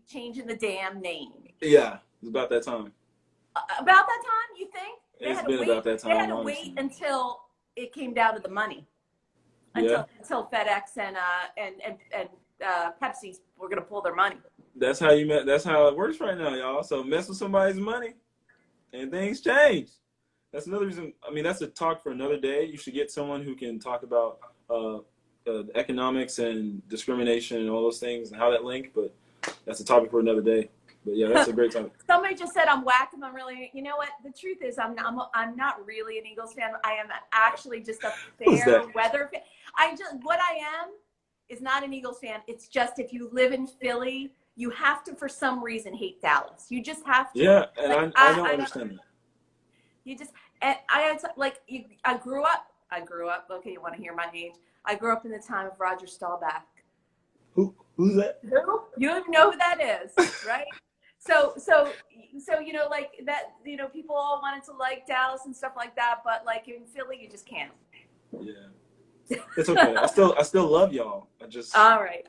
changing the damn name. Yeah, it's about that time. About that time, you think? It's been about that time. They had to wait until it came down to the money. Until FedEx and Pepsi were gonna pull their money. That's how it works right now, y'all. So mess with somebody's money, and things change. That's another reason. I mean, that's a talk for another day. You should get someone who can talk about economics and discrimination and all those things and how that link. But that's a topic for another day. But yeah, that's a great topic. Somebody just said I'm whacked. I'm really, you know what? The truth is, I'm not really an Eagles fan. I am actually just a fair weather fan. What I am is not an Eagles fan. It's just if you live in Philly, you have to, for some reason, hate Dallas. You just have to. Yeah, and like, I don't understand that. You just, and I grew up. Okay, you want to hear my age? I grew up in the time of Roger Staubach. Who's that? Who? You know who that is, right? So you know, like that, you know, people all wanted to like Dallas and stuff like that, but like in Philly, you just can't. Yeah, it's okay. I still love y'all. I just all right.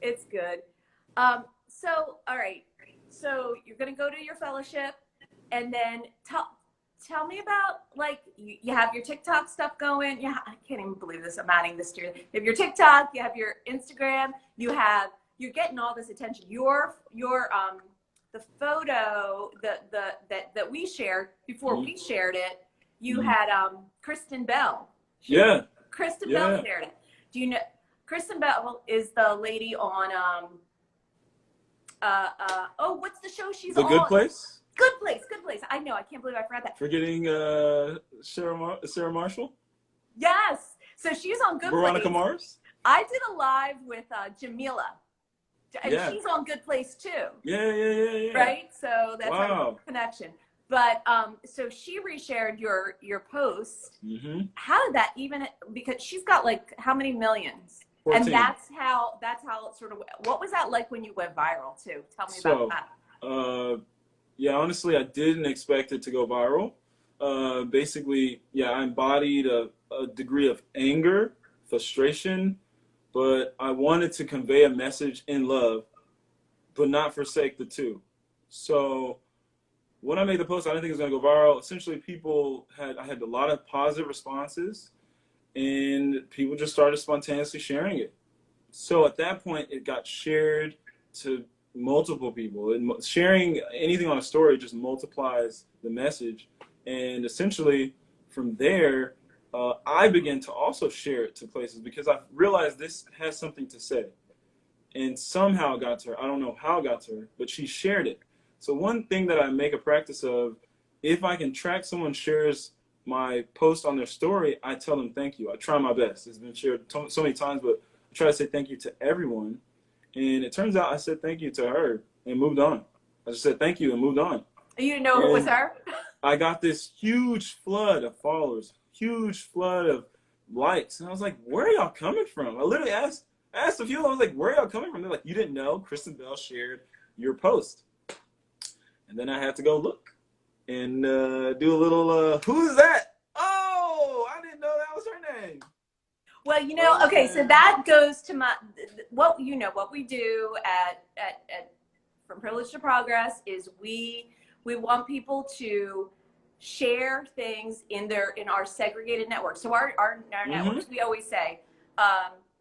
It's good. So all right. So you're gonna go to your fellowship, and then tell me about, like, you have your TikTok stuff going. Yeah, I can't even believe this. I'm adding this to you. You have your TikTok, you have your Instagram, you're getting all this attention. The photo that we shared before we shared it, you had Kristen Bell. Kristen Bell shared it. Do you know Kristen Bell is the lady on what's the show she's on? The Good Place? Good Place. I know. I can't believe I forgot that. Forgetting Sarah Marshall? Yes. So she's on Good Place. Veronica Mars? I did a live with Jamila. And she's on Good Place too. Yeah. Right? So that's a connection. But so she reshared your post. Mm-hmm. How did that even, because she's got like how many millions? 14. And that's how it sort of, what was that like when you went viral too? Tell me about that. Yeah, honestly, I didn't expect it to go viral. Basically, I embodied a degree of anger, frustration, but I wanted to convey a message in love, but not forsake the two. So when I made the post, I didn't think it was going to go viral. Essentially, I had a lot of positive responses, and people just started spontaneously sharing it. So at that point, it got shared to multiple people, and sharing anything on a story just multiplies the message. And essentially from there, I began to also share it to places because I realized this has something to say, and somehow it got to her. I don't know how it got to her, but she shared it. So one thing that I make a practice of, if I can track someone shares my post on their story, I tell them thank you. I try my best. It's been shared so many times, but I try to say thank you to everyone. And it turns out I said thank you to her and moved on. I just said thank you and moved on. You didn't know it was her? I got this huge flood of followers, huge flood of likes. And I was like, where are y'all coming from? I literally asked a few of them, I was like, where are y'all coming from? They're like, you didn't know Kristen Bell shared your post. And then I had to go look and do a little, who's that? Oh, I didn't know that was her name. Well, you know, okay, so that goes to what we do at From Privilege to Progress is we want people to share things in our segregated network. So our networks, we always say,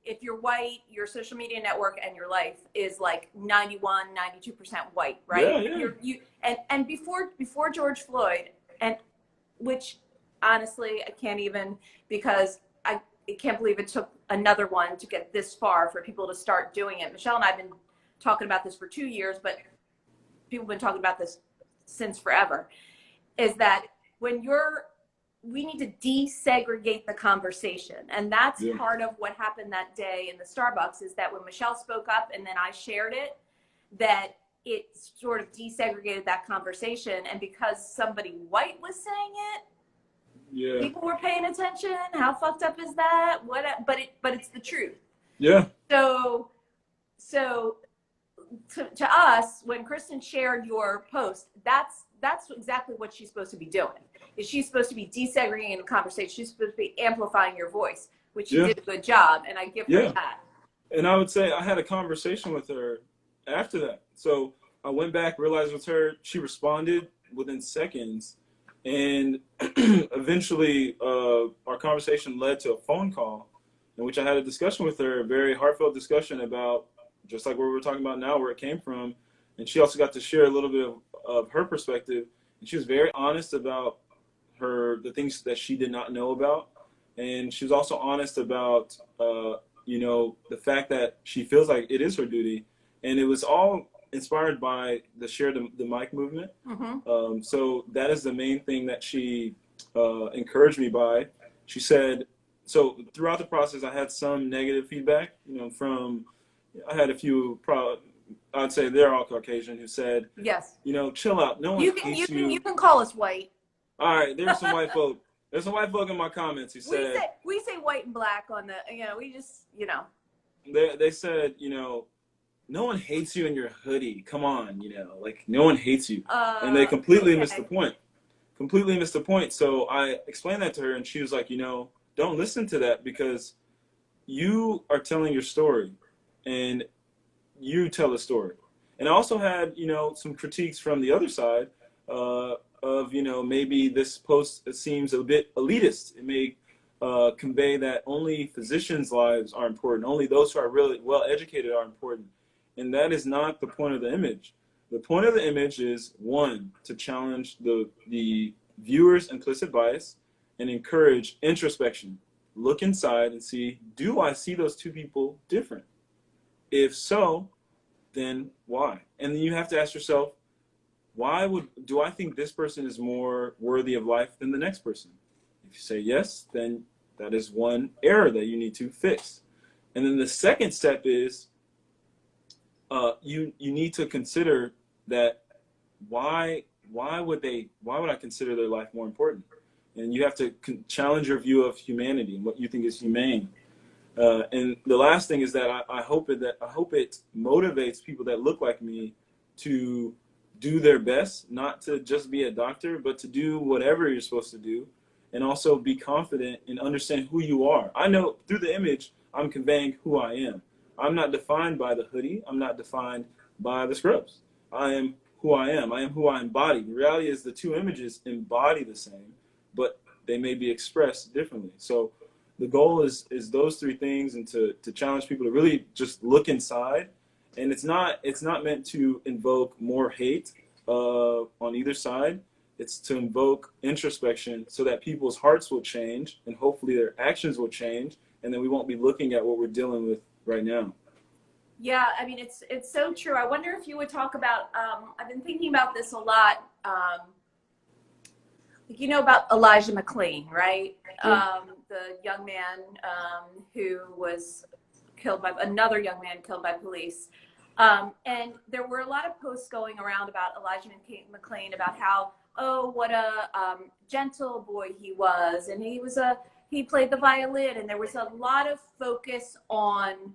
if you're white, your social media network and your life is like 91, 92% white, right? Yeah. And before George Floyd, and which honestly I can't even, because I can't believe it took another one to get this far for people to start doing it. Michelle and I have been talking about this for 2 years, but people have been talking about this since forever, is that we need to desegregate the conversation. And that's part of what happened that day in the Starbucks, is that when Michelle spoke up and then I shared it, that it sort of desegregated that conversation. And because somebody white was saying it, people were paying attention. How fucked up is that? But it's the truth. Yeah. So to us, when Kristen shared your post, that's exactly what she's supposed to be doing. Is she's supposed to be desegregating the conversation. She's supposed to be amplifying your voice, which you did a good job, and I give her that. And I would say I had a conversation with her after that. So I went back, realized it was her. She responded within seconds. And eventually our conversation led to a phone call in which I had a discussion with her, a very heartfelt discussion about, just like what we're talking about now, where it came from. And she also got to share a little bit of her perspective. And she was very honest about the things that she did not know about. And she was also honest about you know, the fact that she feels like it is her duty, and it was all inspired by the Share the Mic movement. Mm-hmm. So that is the main thing that she encouraged me by. She said, so throughout the process, I had some negative feedback, you know, I had a few, I'd say they're all Caucasian, who said, Yes. you know, chill out. No one hates you. You can call us white. All right, there's some white folk. There's some white folk in my comments who said we say white and black on the, you know, we just, you know. They said, you know, no one hates you in your hoodie. Come on, you know, like no one hates you. And they completely missed the point. Completely missed the point. So I explained that to her, and she was like, you know, don't listen to that, because you are telling your story, and you tell a story. And I also had, you know, some critiques from the other side of, you know, maybe this post seems a bit elitist. It may convey that only physicians' lives are important, only those who are really well educated are important. And that is not the point of the image. The point of the image is, one, to challenge the viewer's implicit bias and encourage introspection. Look inside and see, do I see those two people different? If so, then why? And then you have to ask yourself, do I think this person is more worthy of life than the next person? If you say yes, then that is one error that you need to fix. And then the second step is you need to consider that why would I consider their life more important? And you have to challenge your view of humanity and what you think is humane. And the last thing is that I hope it motivates people that look like me to do their best, not to just be a doctor, but to do whatever you're supposed to do, and also be confident and understand who you are. I know through the image, I'm conveying who I am. I'm not defined by the hoodie. I'm not defined by the scrubs. I am who I am. I am who I embody. The reality is the two images embody the same, but they may be expressed differently. So the goal is those three things, and to challenge people to really just look inside. And it's not meant to invoke more hate on either side. It's to invoke introspection so that people's hearts will change, and hopefully their actions will change, and then we won't be looking at what we're dealing with right now. Yeah, I mean, it's so true. I wonder if you would talk about, I've been thinking about this a lot. You know about Elijah Mclean, right? Yeah. The young man who was killed by another young man killed by police. And there were a lot of posts going around about Elijah Mclean, about how, oh, what a gentle boy he was, and he played the violin, and there was a lot of focus on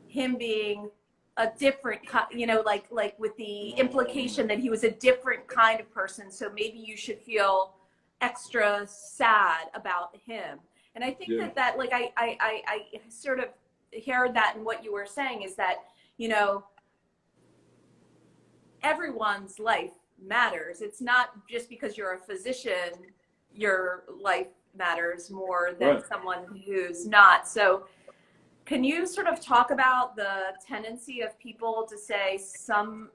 him being a different, you know, like with the implication that he was a different kind of person. So maybe you should feel extra sad about him. And I think that like I sort of heard that in what you were saying, is that, you know, everyone's life matters. It's not just because you're a physician, your life matters more than someone who's not. So can you sort of talk about the tendency of people to say some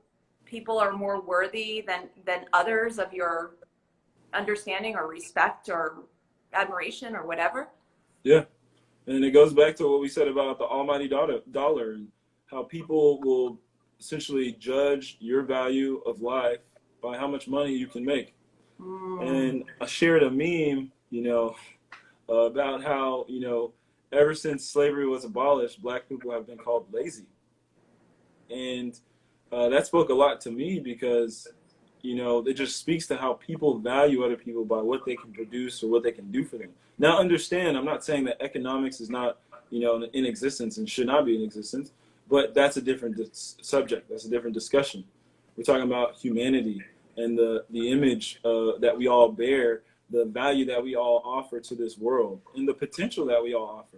people are more worthy than others of your understanding or respect or admiration or whatever? Yeah. And it goes back to what we said about the almighty dollar, and how people will essentially judge your value of life by how much money you can make. And I shared a meme, you know, about how, you know, ever since slavery was abolished, black people have been called lazy. And that spoke a lot to me, because, you know, it just speaks to how people value other people by what they can produce or what they can do for them. Now, understand, I'm not saying that economics is not, you know, in existence and should not be in existence, but that's a different subject. That's a different discussion. We're talking about humanity and the image that we all bear, the value that we all offer to this world, and the potential that we all offer.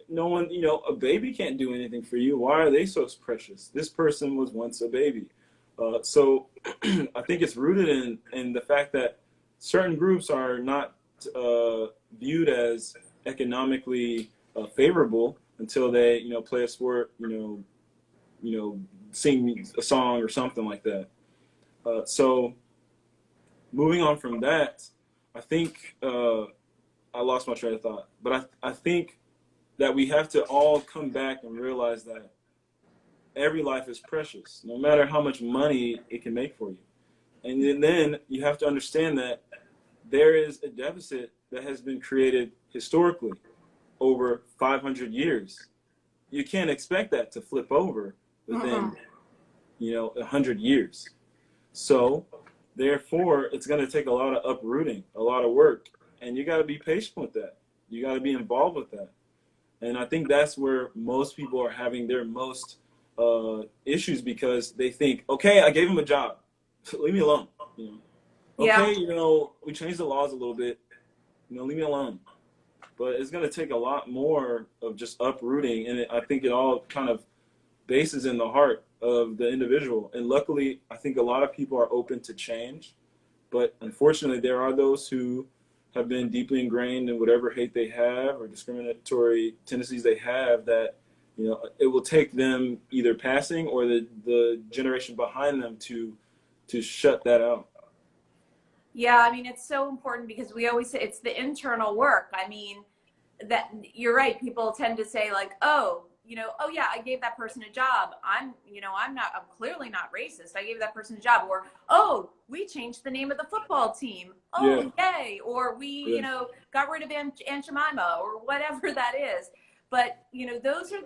No one, you know, a baby can't do anything for you. Why are they so precious? This person was once a baby. So I think it's rooted in the fact that certain groups are not viewed as economically favorable until they, you know, play a sport, you know, sing a song or something like that. So moving on from that, I think I lost my train of thought, but I think that we have to all come back and realize that every life is precious, no matter how much money it can make for you. And then you have to understand that there is a deficit that has been created historically over 500 years. You can't expect that to flip over within, 100 years. So therefore, it's going to take a lot of uprooting, a lot of work, and you got to be patient with that. You got to be involved with that. And I think that's where most people are having their most issues, because they think, okay, I gave him a job, leave me alone. Okay, we changed the laws a little bit, leave me alone. But it's going to take a lot more of just uprooting, and I think it all kind of bases in the heart of the individual. And luckily, I think a lot of people are open to change, but unfortunately, there are those who have been deeply ingrained in whatever hate they have or discriminatory tendencies they have, that it will take them either passing or the generation behind them to shut that out. Yeah, I mean, it's so important, because we always say it's the internal work. I mean, that you're right. People tend to say like, oh yeah, I gave that person a job. I'm clearly not racist. I gave that person a job. Or, oh, we changed the name of the football team. Oh, yay. Or we, got rid of Aunt Jemima, or whatever that is. But, those are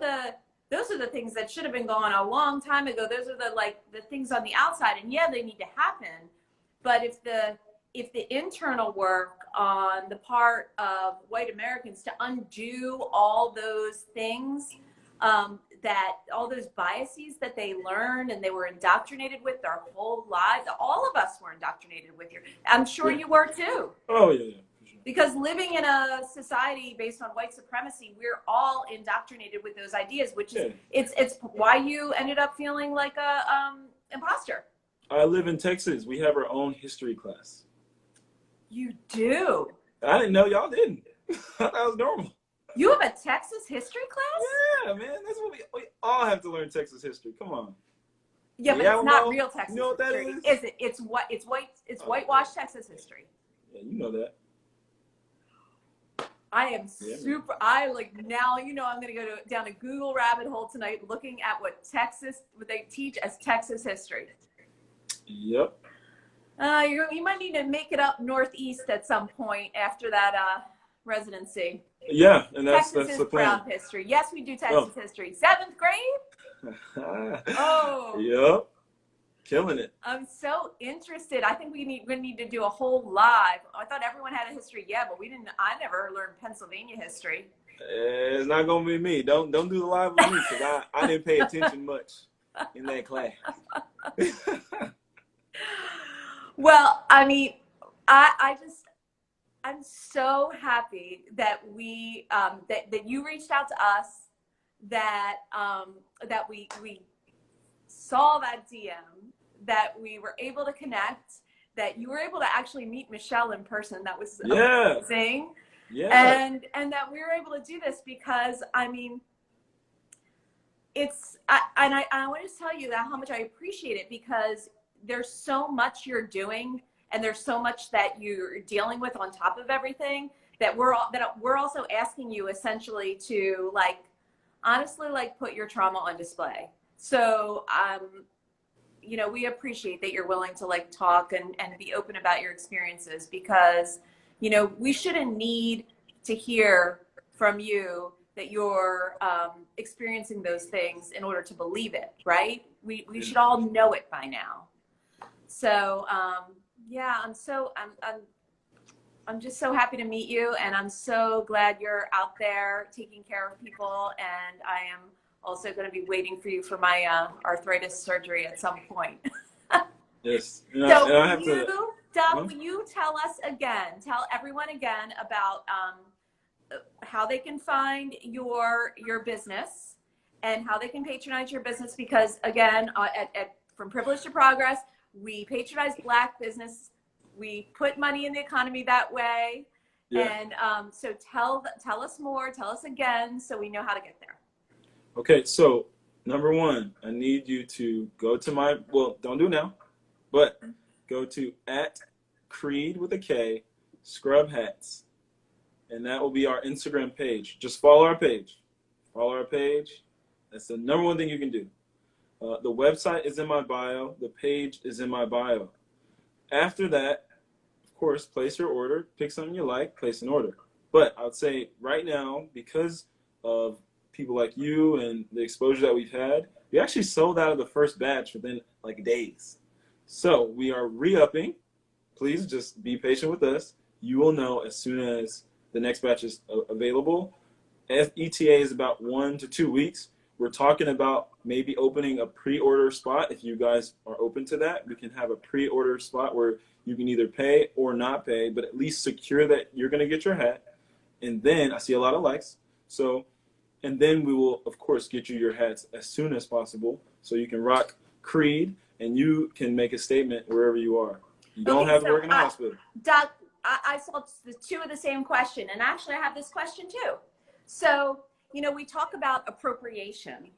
the things that should have been going a long time ago. Those are the things on the outside, and yeah, they need to happen. But if the internal work on the part of white Americans to undo all those things, that all those biases that they learned and they were indoctrinated with their whole lives, all of us were indoctrinated with here. I'm sure you were too. Oh, yeah. Because living in a society based on white supremacy, we're all indoctrinated with those ideas, which is it's why you ended up feeling like a imposter. I live in Texas. We have our own history class. You do? I didn't know y'all didn't. I thought that was normal. You have a Texas history class? Yeah, man. That's what we all have to learn, Texas history. Come on. Yeah, but it's not real Texas history. You know what that is? It's whitewashed Texas history. Yeah, you know that. I am super. I now. I'm going to go down a Google rabbit hole tonight, looking at what they teach as Texas history. Yep. You might need to make it up northeast at some point after that residency. Yeah, and that's the plan. Proud history. Yes, we do Texas history. 7th grade. Oh. Yep. Killing it. I'm so interested. I think we're going to need to do a whole live. I thought everyone had a history, but we didn't. I never learned Pennsylvania history. It's not going to be me. Don't do the live with me, because I didn't pay attention much in that class. Well, I mean, I'm so happy that we that you reached out to us, that we saw that DM, that we were able to connect, that you were able to actually meet Michelle in person. That was amazing. Yeah. And that we were able to do this, because I mean, I want to tell you that how much I appreciate it, because there's so much you're doing, and there's so much that you're dealing with on top of everything, that we're also asking you essentially to honestly put your trauma on display. So we appreciate that you're willing to talk and be open about your experiences, because we shouldn't need to hear from you that you're experiencing those things in order to believe it, right? We should all know it by now. So I'm just so happy to meet you, and I'm so glad you're out there taking care of people, and I am also going to be waiting for you for my arthritis surgery at some point. Yes. Will you tell everyone again about how they can find your business and how they can patronize your business? Because again, from Privilege to Progress, we patronize Black business. We put money in the economy that way. Yeah. And so tell us more, tell us again, so we know how to get there. Okay, so number one, I need you to go to don't do it now, but go to @Creed with a K, Scrub Hats. And that will be our Instagram page. Just follow our page. follow our page. That's the number one thing you can do. The website is in my bio. The page is in my bio. After that, of course, place your order. Pick something you like, place an order. But I would say right now, because of people like you and the exposure that we've had, we actually sold out of the first batch within like days. So we are re-upping. Please just be patient with us. You will know as soon as the next batch is available. ETA is about 1 to 2 weeks. We're talking about maybe opening a pre-order spot. If you guys are open to that, we can have a pre-order spot where you can either pay or not pay, but at least secure that you're going to get your hat. And then I see a lot of likes. And then we will, of course, get you your hats as soon as possible so you can rock Creed and you can make a statement wherever you are. You don't have to work in a hospital. Doc, I saw the two of the same question, and actually I have this question too. So, we talk about appropriation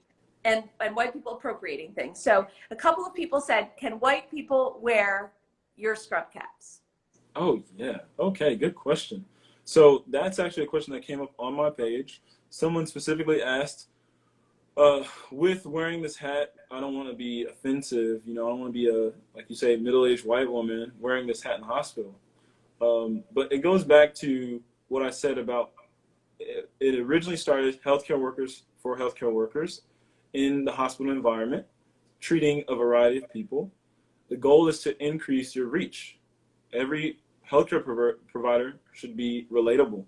and white people appropriating things. So a couple of people said, can white people wear your scrub caps? Oh, yeah. Okay, good question. So that's actually a question that came up on my page. Someone specifically asked, with wearing this hat, I don't want to be offensive. I don't want to be like you say, middle-aged white woman wearing this hat in the hospital. But it goes back to what I said about it originally started healthcare workers for healthcare workers in the hospital environment, treating a variety of people. The goal is to increase your reach. Every healthcare provider should be relatable.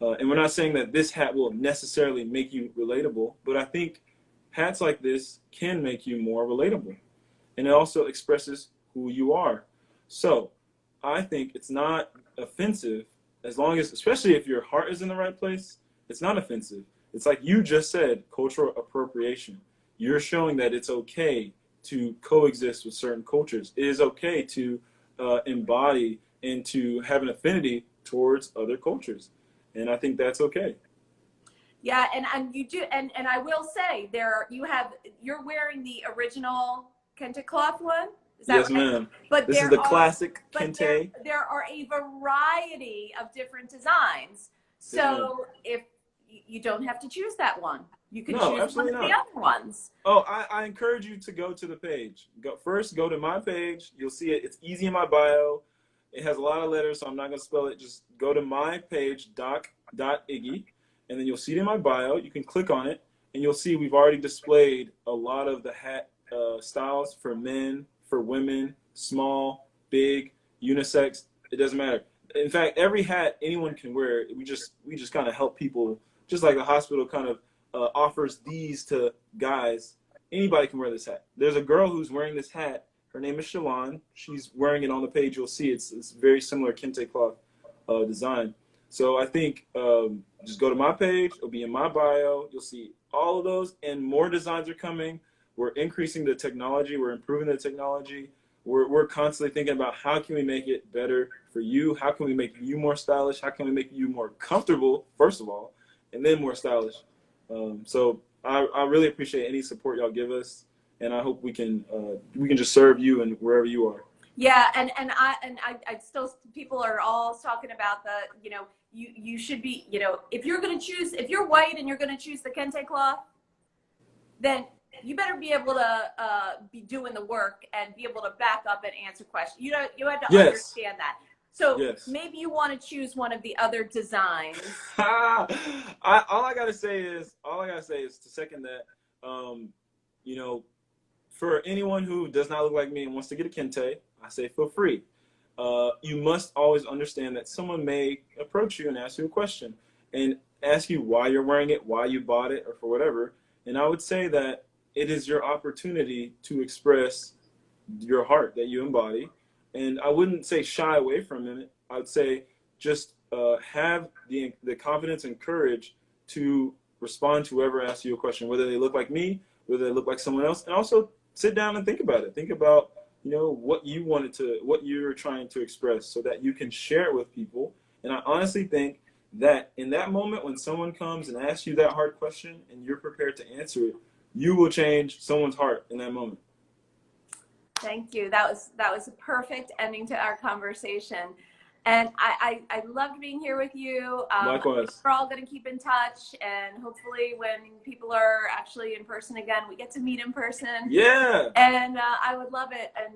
And we're not saying that this hat will necessarily make you relatable, but I think hats like this can make you more relatable. And it also expresses who you are. So I think it's not offensive as long as, especially if your heart is in the right place, it's not offensive. It's like you just said, cultural appropriation. You're showing that it's okay to coexist with certain cultures. It is okay to embody and to have an affinity towards other cultures. And I think that's okay. Yeah, and you do, and I will say you're wearing the original kente cloth one. Is that yes, right? ma'am. But this is the classic kente. There are a variety of different designs. So if you don't have to choose that one, you can choose one of the other ones. Oh, I encourage you to go to the page. Go to my page. You'll see it. It's easy in my bio. It has a lot of letters, so I'm not going to spell it. Just go to my page, doc.iggy, and then you'll see it in my bio. You can click on it, and you'll see we've already displayed a lot of the hat styles for men, for women, small, big, unisex. It doesn't matter. In fact, every hat anyone can wear. We just kind of help people, just like the hospital kind of offers these to guys. Anybody can wear this hat. There's a girl who's wearing this hat. Her name is Shalon. She's wearing it on the page. You'll see it's very similar kente cloth design. So I think just go to my page. It'll be in my bio. You'll see all of those, and more designs are coming. We're increasing the technology. We're improving the technology. We're constantly thinking about how can we make it better for you? How can we make you more stylish? How can we make you more comfortable, first of all, and then more stylish? So I really appreciate any support y'all give us. And I hope we can just serve you and wherever you are. Yeah, and I still, people are all talking about you should be, if you're white and you're going to choose the kente cloth, then you better be able to be doing the work and be able to back up and answer questions. You have to understand that. So maybe you want to choose one of the other designs. All I gotta say is to second that. For anyone who does not look like me and wants to get a kente, I say feel free. You must always understand that someone may approach you and ask you a question and ask you why you're wearing it, why you bought it, or for whatever. And I would say that it is your opportunity to express your heart that you embody. And I wouldn't say shy away from it. I would say just have the confidence and courage to respond to whoever asks you a question, whether they look like me, whether they look like someone else, and also sit down and think about it. Think about, what you're trying to express so that you can share it with people. And I honestly think that in that moment when someone comes and asks you that hard question and you're prepared to answer it, you will change someone's heart in that moment. Thank you. That was a perfect ending to our conversation. And I loved being here with you. Likewise. We're all going to keep in touch, and hopefully when people are actually in person again, we get to meet in person. Yeah. And I would love it. And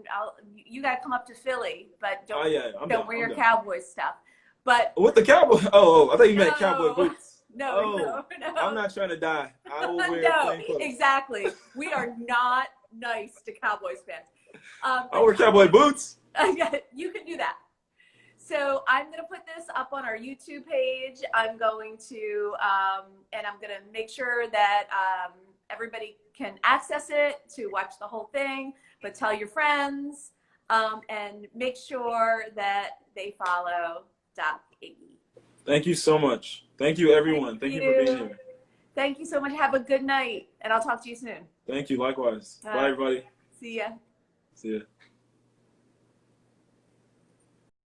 you got to come up to Philly, but don't wear your cowboy stuff. But with the cowboy? Oh, I thought you meant cowboy boots. No. I'm not trying to die. I will wear plain clothes. Exactly. We are not nice to Cowboys fans. I wear cowboy boots. You can do that. So I'm going to put this up on our YouTube page. I'm going to, and I'm going to make sure that everybody can access it to watch the whole thing, but tell your friends and make sure that they follow Doc Iggy. Thank you so much. Thank you, everyone. Thank you for being here. Thank you so much. Have a good night, and I'll talk to you soon. Thank you. Likewise. Bye, everybody. See ya. See ya.